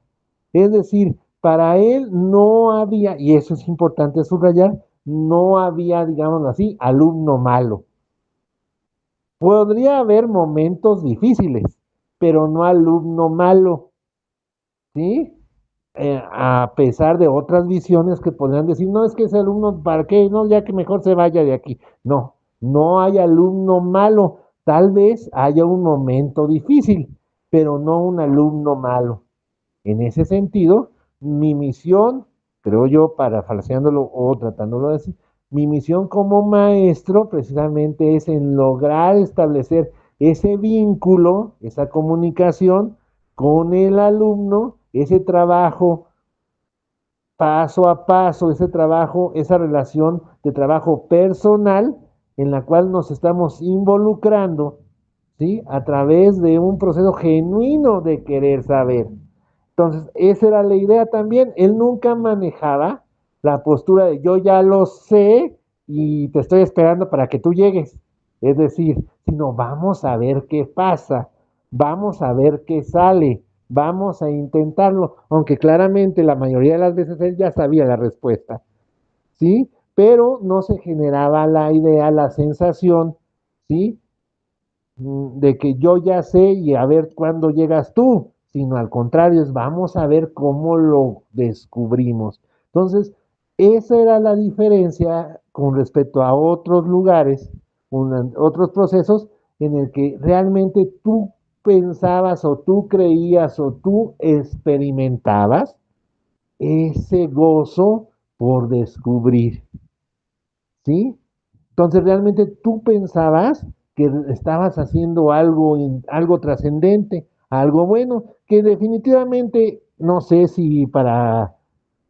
Es decir, para él no había, y eso es importante subrayar, no había, digamos así, alumno malo. Podría haber momentos difíciles, pero no alumno malo, ¿sí? A pesar de otras visiones que podrían decir, no, es que ese alumno, ¿para qué? No, ya que mejor se vaya de aquí. No, no hay alumno malo. Tal vez haya un momento difícil, pero no un alumno malo. En ese sentido, mi misión, creo yo, parafraseándolo o tratándolo de decir, mi misión como maestro precisamente es en lograr establecer ese vínculo, esa comunicación con el alumno, ese trabajo paso a paso, ese trabajo, esa relación de trabajo personal en la cual nos estamos involucrando, ¿sí? A través de un proceso genuino de querer saber. Entonces, esa era la idea también. Él nunca manejaba la postura de yo ya lo sé y te estoy esperando para que tú llegues. Es decir, sino vamos a ver qué pasa, vamos a ver qué sale, vamos a intentarlo, aunque claramente la mayoría de las veces él ya sabía la respuesta, ¿sí? Pero no se generaba la idea, la sensación, ¿sí? De que yo ya sé y a ver cuándo llegas tú, sino al contrario, es vamos a ver cómo lo descubrimos. Entonces, esa era la diferencia con respecto a otros lugares, otros procesos en el que realmente tú pensabas o tú creías o tú experimentabas ese gozo por descubrir, ¿sí? Entonces realmente tú pensabas que estabas haciendo algo, algo trascendente, algo bueno, que definitivamente no sé si para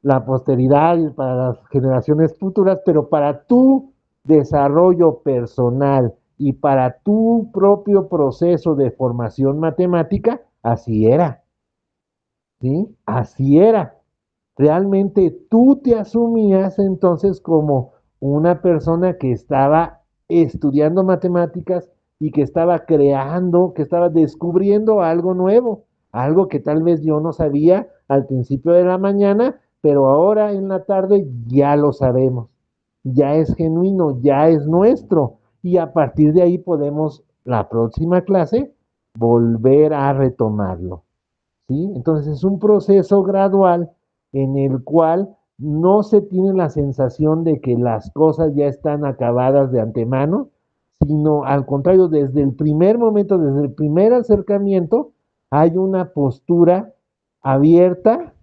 la posteridad y para las generaciones futuras, pero para tu desarrollo personal y para tu propio proceso de formación matemática, así era, ¿sí? Así era. Realmente tú te asumías entonces como una persona que estaba estudiando matemáticas y que estaba creando, que estaba descubriendo algo nuevo, algo que tal vez yo no sabía al principio de la mañana, pero ahora en la tarde ya lo sabemos, ya es genuino, ya es nuestro y a partir de ahí podemos la próxima clase volver a retomarlo. ¿Sí? Entonces es un proceso gradual en el cual no se tiene la sensación de que las cosas ya están acabadas de antemano, sino al contrario, desde el primer momento, desde el primer acercamiento, hay una postura abierta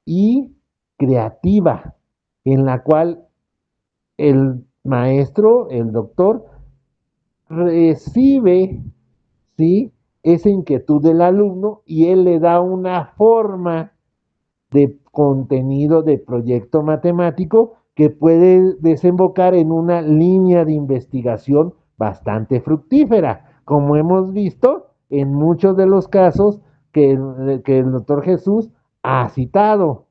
y creativa, en la cual el maestro, el doctor, recibe, ¿sí? Esa inquietud del alumno y él le da una forma de contenido de proyecto matemático que puede desembocar en una línea de investigación bastante fructífera, como hemos visto en muchos de los casos que el doctor Jesús ha citado,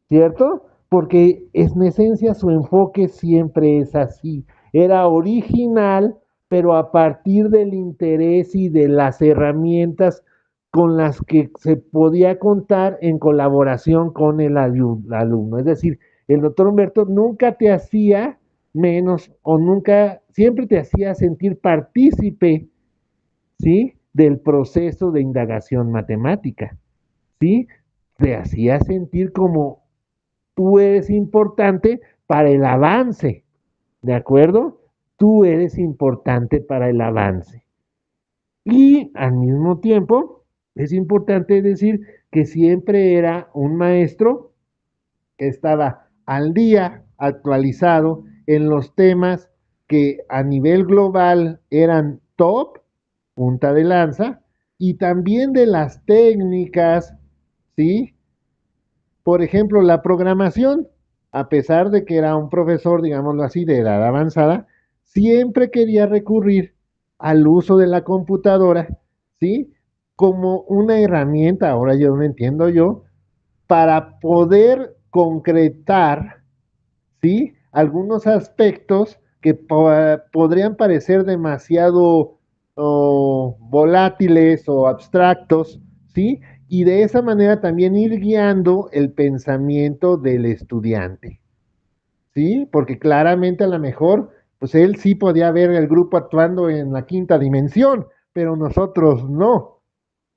¿cierto? Porque en esencia su enfoque siempre es así. Era original, pero a partir del interés y de las herramientas con las que se podía contar en colaboración con el alumno. Es decir, el doctor Humberto nunca te hacía menos o nunca, siempre te hacía sentir partícipe, ¿sí? Del proceso de indagación matemática, ¿sí? Te hacía sentir como tú eres importante para el avance, ¿de acuerdo? Tú eres importante para el avance. Y al mismo tiempo, es importante decir que siempre era un maestro que estaba al día, actualizado en los temas que a nivel global eran top, punta de lanza, y también de las técnicas, ¿sí? Por ejemplo, la programación, a pesar de que era un profesor, digámoslo así, de edad avanzada, siempre quería recurrir al uso de la computadora, ¿sí? Como una herramienta, ahora yo lo entiendo yo, para poder concretar, ¿sí? Algunos aspectos que podrían parecer demasiado volátiles o abstractos, ¿sí? Y de esa manera también ir guiando el pensamiento del estudiante, ¿sí? Porque claramente a lo mejor, pues él sí podía ver el grupo actuando en la quinta dimensión, pero nosotros no.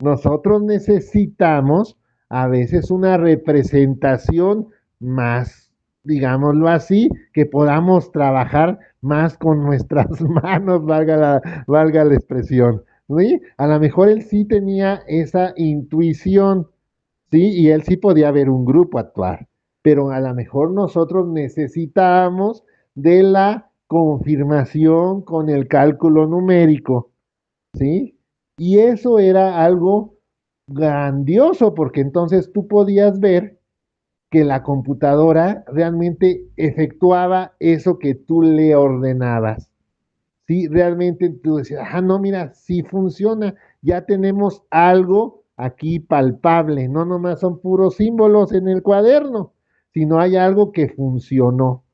Nosotros necesitamos a veces una representación más, digámoslo así, que podamos trabajar más con nuestras manos, valga la expresión. ¿Sí? A lo mejor él sí tenía esa intuición, ¿sí? Y él sí podía ver un grupo actuar, pero a lo mejor nosotros necesitábamos de la confirmación con el cálculo numérico, ¿sí? Y eso era algo grandioso porque entonces tú podías ver que la computadora realmente efectuaba eso que tú le ordenabas. Sí, realmente tú decías, ah, no, mira, sí funciona, ya tenemos algo aquí palpable, no nomás son puros símbolos en el cuaderno, sino hay algo que funcionó.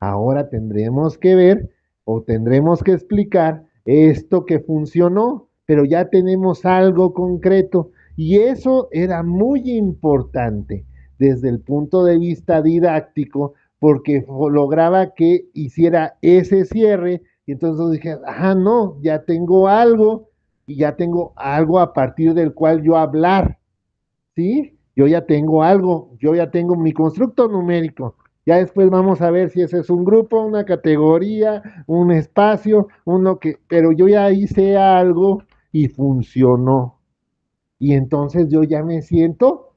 Ahora tendremos que ver o tendremos que explicar esto que funcionó, pero ya tenemos algo concreto y eso era muy importante desde el punto de vista didáctico porque lograba que hiciera ese cierre y entonces dije, ah, no, ya tengo algo y ya tengo algo a partir del cual yo hablar, ¿sí? Yo ya tengo algo, yo ya tengo mi constructo numérico. Ya después vamos a ver si ese es un grupo, una categoría, un espacio, uno que, pero yo ya hice algo y funcionó. Y entonces yo ya me siento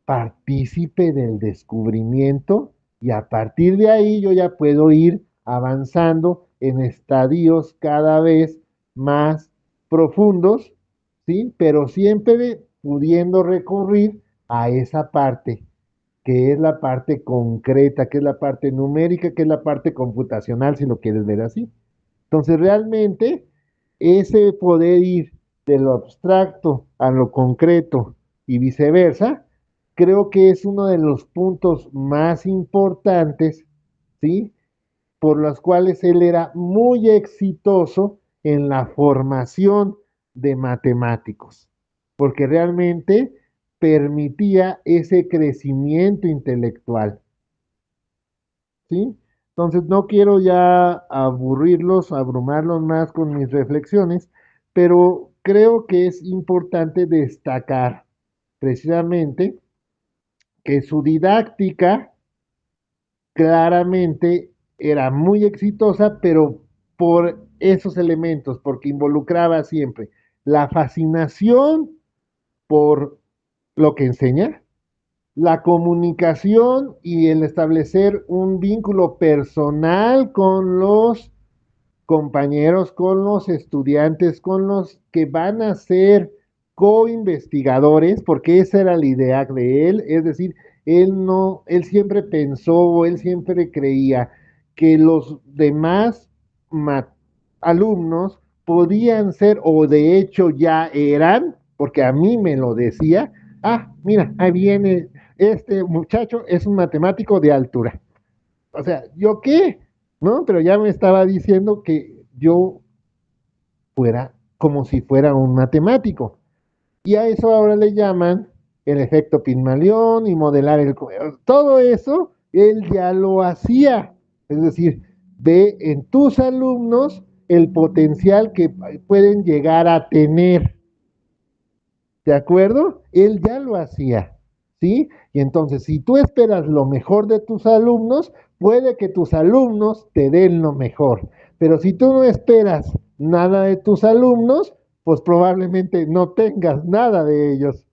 partícipe del descubrimiento y a partir de ahí yo ya puedo ir avanzando en estadios cada vez más profundos, ¿sí? Pero siempre pudiendo recurrir a esa parte, que es la parte concreta, que es la parte numérica, que es la parte computacional, si lo quieres ver así. Entonces, realmente, ese poder ir de lo abstracto a lo concreto y viceversa, creo que es uno de los puntos más importantes, ¿sí? Por los cuales él era muy exitoso en la formación de matemáticos, porque realmente permitía ese crecimiento intelectual, ¿sí? Entonces no quiero ya aburrirlos, abrumarlos más con mis reflexiones, pero creo que es importante destacar precisamente que su didáctica claramente era muy exitosa, pero por esos elementos, porque involucraba siempre la fascinación por lo que enseña, la comunicación y el establecer un vínculo personal con los compañeros, con los estudiantes, con los que van a ser co-investigadores, porque esa era la idea de él, es decir, él no, él siempre pensó, él siempre creía que los demás alumnos podían ser, o de hecho ya eran, porque a mí me lo decía, ah, mira, ahí viene, este muchacho es un matemático de altura. O sea, ¿yo qué? ¿No? Pero ya me estaba diciendo que yo fuera como si fuera un matemático. Y a eso ahora le llaman el efecto Pigmalión y modelar el cuerpo. Todo eso él ya lo hacía. Es decir, ve en tus alumnos el potencial que pueden llegar a tener. ¿De acuerdo? Él ya lo hacía. ¿Sí? Y entonces, si tú esperas lo mejor de tus alumnos, puede que tus alumnos te den lo mejor. Pero si tú no esperas nada de tus alumnos, pues probablemente no tengas nada de ellos.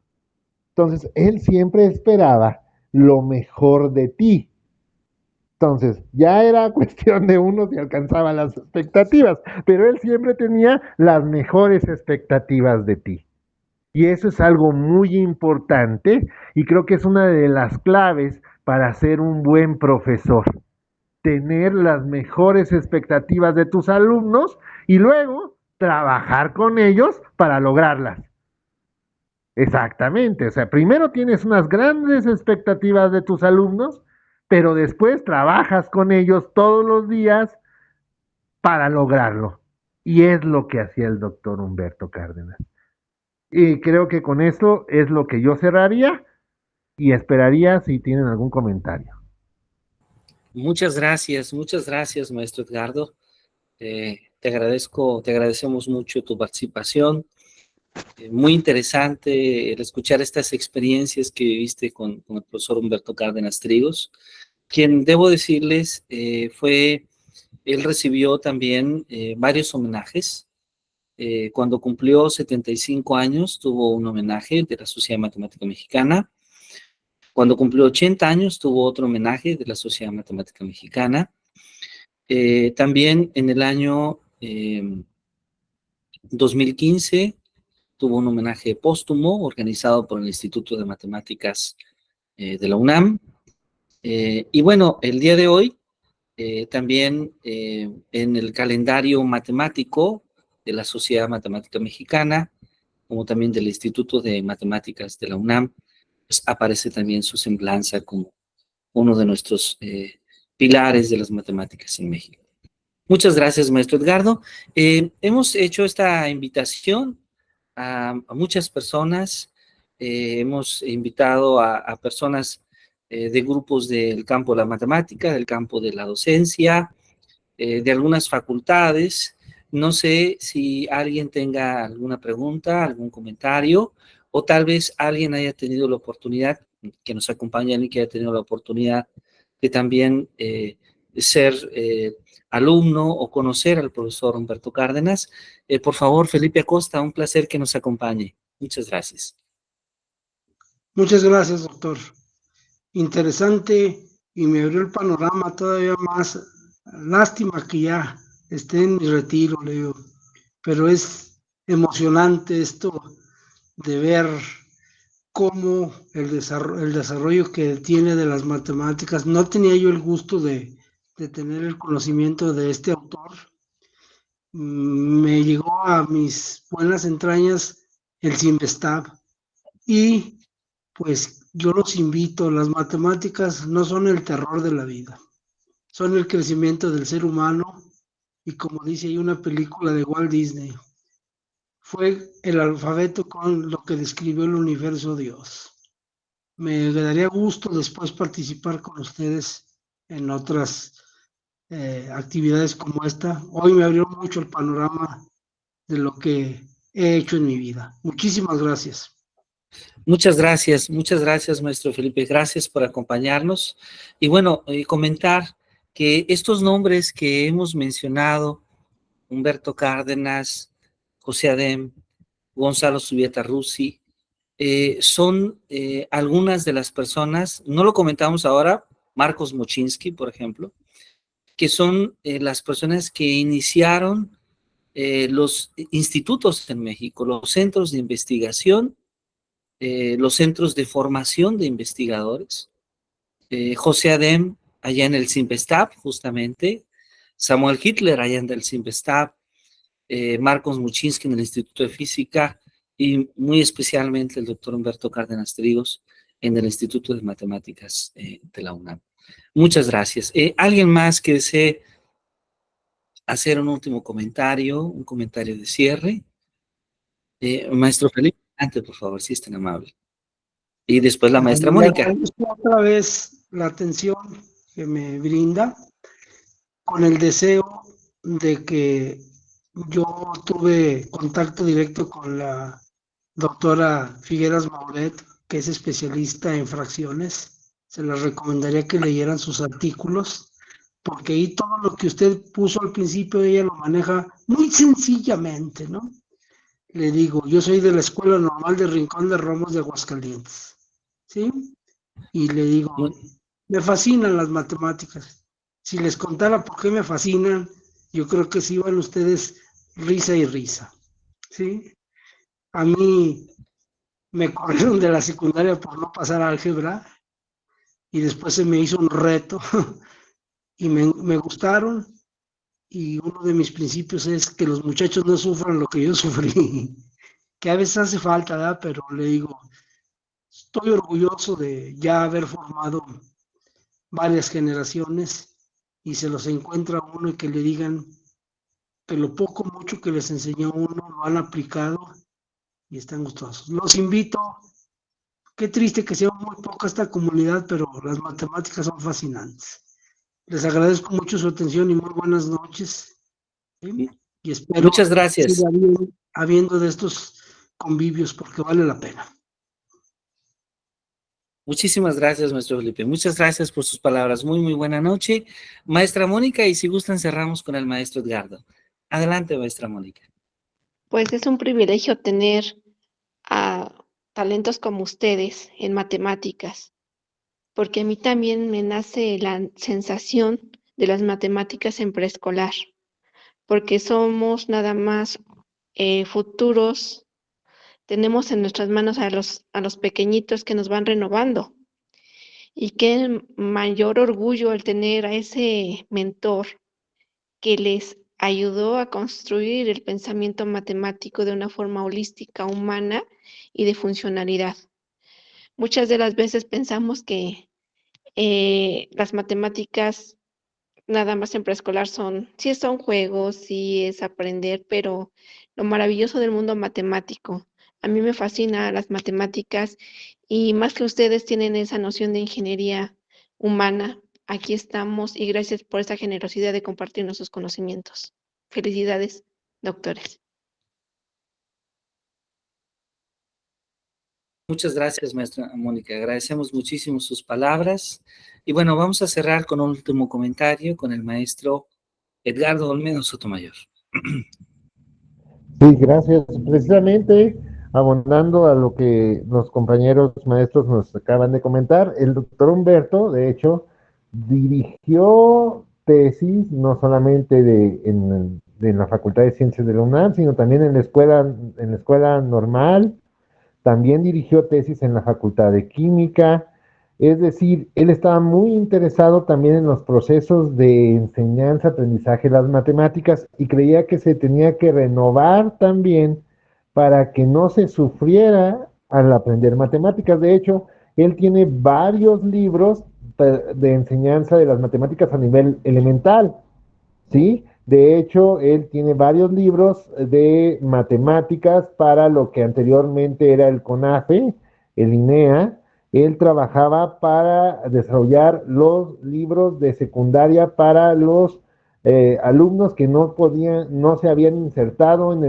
Entonces, él siempre esperaba lo mejor de ti. Entonces, ya era cuestión de uno si alcanzaba las expectativas, pero él siempre tenía las mejores expectativas de ti. Y eso es algo muy importante y creo que es una de las claves para ser un buen profesor. Tener las mejores expectativas de tus alumnos y luego trabajar con ellos para lograrlas. Exactamente, o sea, primero tienes unas grandes expectativas de tus alumnos, pero después trabajas con ellos todos los días para lograrlo. Y es lo que hacía el doctor Humberto Cárdenas. Y creo que con esto es lo que yo cerraría y esperaría si tienen algún comentario. Muchas gracias, maestro Edgardo. Te agradecemos mucho tu participación. Muy interesante el escuchar estas experiencias que viviste con el profesor Humberto Cárdenas Trigos, quien debo decirles, él recibió también varios homenajes. Cuando cumplió 75 años, tuvo un homenaje de la Sociedad Matemática Mexicana. Cuando cumplió 80 años, tuvo otro homenaje de la Sociedad Matemática Mexicana. También en el año 2015 tuvo un homenaje póstumo organizado por el Instituto de Matemáticas de la UNAM. Y bueno, el día de hoy, también en el calendario matemático de la Sociedad Matemática Mexicana, como también del Instituto de Matemáticas de la UNAM, pues aparece también su semblanza como uno de nuestros pilares de las matemáticas en México. Muchas gracias, maestro Edgardo. Hemos hecho esta invitación a muchas personas. Hemos invitado a personas de grupos del campo de la matemática, del campo de la docencia, de algunas facultades. No sé si alguien tenga alguna pregunta, algún comentario, o tal vez alguien haya tenido la oportunidad, que nos acompañan y que haya tenido la oportunidad de también ser alumno o conocer al profesor Humberto Cárdenas. Por favor, Felipe Acosta, un placer que nos acompañe. Muchas gracias. Muchas gracias, doctor. Interesante y me abrió el panorama todavía más. Lástima que ya esté en mi retiro, Leo, pero es emocionante esto de ver cómo el desarrollo que tiene de las matemáticas. No tenía yo el gusto de tener el conocimiento de este autor. Me llegó a mis buenas entrañas el Simvestab y pues yo los invito, las matemáticas no son el terror de la vida, son el crecimiento del ser humano y como dice ahí una película de Walt Disney, fue el alfabeto con lo que describió el universo Dios. Me daría gusto después participar con ustedes en otras actividades como esta. Hoy me abrió mucho el panorama de lo que he hecho en mi vida. Muchísimas gracias. Muchas gracias, maestro Felipe. Gracias por acompañarnos. Y bueno, comentar que estos nombres que hemos mencionado, Humberto Cárdenas, José Adem, Gonzalo Zubieta Ruzzi, son algunas de las personas, no lo comentamos ahora, Marcos Mochinsky, por ejemplo, que son las personas que iniciaron los institutos en México, los centros de investigación, los centros de formación de investigadores. José Adem, allá en el Simvestab, justamente, Samuel Hitler, allá en el Simvestab, Marcos Muchinsky en el Instituto de Física y muy especialmente el doctor Humberto Cárdenas Trigos en el Instituto de Matemáticas de la UNAM. Muchas gracias. ¿Alguien más que desee hacer un último comentario, un comentario de cierre. Maestro Felipe, antes, por favor, si es tan amable. Y después la maestra Le Mónica. agradezco otra vez la atención que me brinda, con el deseo de que yo tuve contacto directo con la doctora Figueras Mauret, que es especialista en fracciones. Se les recomendaría que leyeran sus artículos, porque ahí todo lo que usted puso al principio, ella lo maneja muy sencillamente, ¿no? Le digo, yo soy de la Escuela Normal de Rincón de Romos de Aguascalientes, ¿sí? Y le digo, me fascinan las matemáticas. Si les contara por qué me fascinan, yo creo que sí iban ustedes risa y risa, ¿sí? A mí me corrieron de la secundaria por no pasar álgebra y después se me hizo un reto y me gustaron, y uno de mis principios es que los muchachos no sufran lo que yo sufrí, que a veces hace falta, ¿verdad? Pero le digo, estoy orgulloso de ya haber formado varias generaciones y se los encuentra uno y que le digan que lo poco mucho que les enseñó uno lo han aplicado y están gustosos. Los invito, qué triste que sea muy poca esta comunidad, pero las matemáticas son fascinantes. Les agradezco mucho su atención y muy buenas noches, ¿sí? Y espero Muchas gracias. siga habiendo de estos convivios porque vale la pena. Muchísimas gracias, maestro Felipe. Muchas gracias por sus palabras. Muy, muy buena noche. Maestra Mónica, y si gustan, cerramos con el maestro Edgardo. Adelante, maestra Mónica. Pues es un privilegio tener a talentos como ustedes en matemáticas, porque a mí también me nace la sensación de las matemáticas en preescolar, porque somos nada más futuros, tenemos en nuestras manos a los pequeñitos que nos van renovando. Y qué mayor orgullo el tener a ese mentor que les ayudó a construir el pensamiento matemático de una forma holística, humana y de funcionalidad. Muchas de las veces pensamos que las matemáticas nada más en preescolar sí son juegos, sí es aprender, pero lo maravilloso del mundo matemático, a mí me fascina las matemáticas y más que ustedes tienen esa noción de ingeniería humana, aquí estamos y gracias por esa generosidad de compartirnos sus conocimientos. Felicidades, doctores. Muchas gracias, maestra Mónica. Agradecemos muchísimo sus palabras. Y bueno, vamos a cerrar con un último comentario con el maestro Edgardo Olmedo Sotomayor. Sí, gracias. Precisamente abondando a lo que los compañeros maestros nos acaban de comentar, el doctor Humberto, de hecho, dirigió tesis no solamente de la Facultad de Ciencias de la UNAM, sino también en la escuela normal. También dirigió tesis en la Facultad de Química. Es decir, él estaba muy interesado también en los procesos de enseñanza, aprendizaje de las matemáticas y creía que se tenía que renovar también para que no se sufriera al aprender matemáticas. De hecho, él tiene varios libros de enseñanza de las matemáticas a nivel elemental. ¿Sí? De hecho, él tiene varios libros de matemáticas para lo que anteriormente era el CONAFE, el INEA. Él trabajaba para desarrollar los libros de secundaria para los alumnos que no se habían insertado en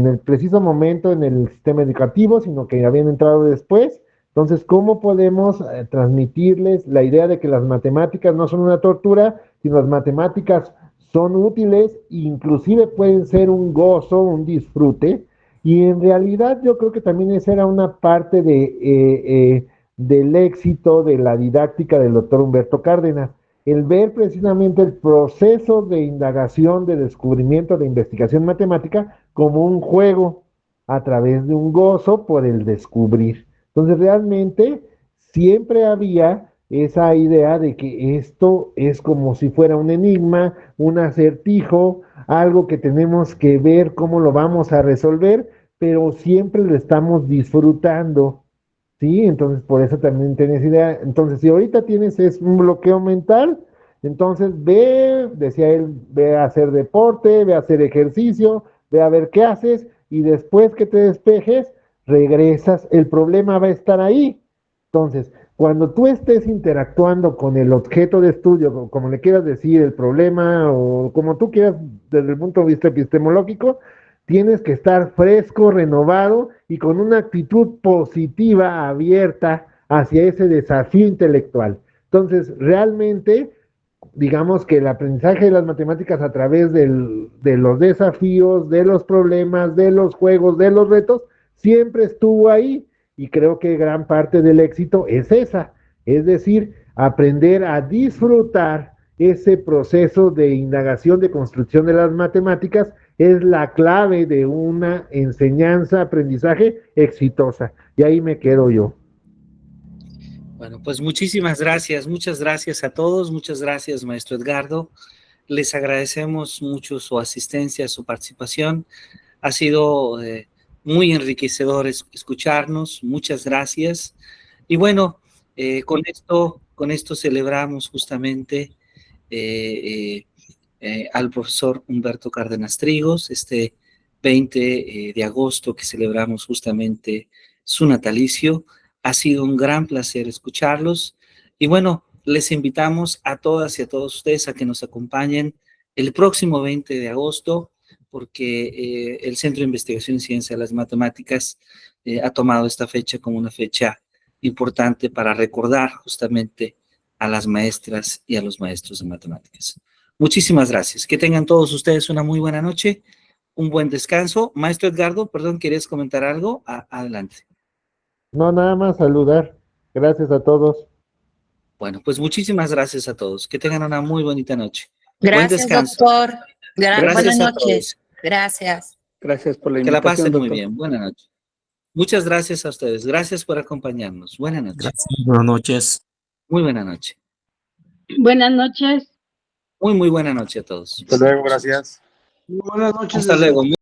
el preciso momento en el sistema educativo, sino que habían entrado después. Entonces, ¿cómo podemos transmitirles la idea de que las matemáticas no son una tortura, sino las matemáticas son útiles e inclusive pueden ser un gozo, un disfrute? Y en realidad yo creo que también esa era una parte del éxito de la didáctica del doctor Humberto Cárdenas, el ver precisamente el proceso de indagación, de descubrimiento, de investigación matemática como un juego a través de un gozo por el descubrir. Entonces realmente siempre había esa idea de que esto es como si fuera un enigma, un acertijo, algo que tenemos que ver cómo lo vamos a resolver, pero siempre lo estamos disfrutando, ¿sí? Entonces por eso también tienes idea. Entonces si ahorita tienes un bloqueo mental, Entonces, ve, decía él, ve a hacer deporte, ve a hacer ejercicio, ve a ver qué haces y después que te despejes, regresas, el problema va a estar ahí. Entonces, cuando tú estés interactuando con el objeto de estudio, como le quieras decir, el problema o como tú quieras desde el punto de vista epistemológico, tienes que estar fresco, renovado y con una actitud positiva, abierta hacia ese desafío intelectual. Entonces, realmente, digamos que el aprendizaje de las matemáticas a través de los desafíos, de los problemas, de los juegos, de los retos, siempre estuvo ahí y creo que gran parte del éxito es esa, es decir, aprender a disfrutar ese proceso de indagación, de construcción de las matemáticas, es la clave de una enseñanza, aprendizaje exitosa. Y ahí me quedo yo. Bueno, pues muchas gracias a todos, muchas gracias, maestro Edgardo. Les agradecemos mucho su asistencia, su participación. Ha sido muy enriquecedor escucharnos, muchas gracias. Y bueno, con esto celebramos justamente al profesor Humberto Cárdenas Trigos, este 20 de agosto que celebramos justamente su natalicio. Ha sido un gran placer escucharlos y bueno, les invitamos a todas y a todos ustedes a que nos acompañen el próximo 20 de agosto porque el Centro de Investigación y Ciencia de las Matemáticas ha tomado esta fecha como una fecha importante para recordar justamente a las maestras y a los maestros de matemáticas. Muchísimas gracias. Que tengan todos ustedes una muy buena noche, un buen descanso. Maestro Edgardo, perdón, ¿quieres comentar algo? Adelante. No, nada más saludar. Gracias a todos. Bueno, pues muchísimas gracias a todos. Que tengan una muy bonita noche. Buen Gracias, descanso. doctor. Buenas Gracias a noches. todos. Gracias. Gracias por la Que la invitación, pasen muy doctor. bien. Buenas noches. Muchas gracias a ustedes. Gracias por acompañarnos. Buenas noches. Gracias, buenas noches. Muy buena noche. Buenas noches. Muy buena noche a todos. Hasta luego, gracias. Buenas noches. Hasta luego.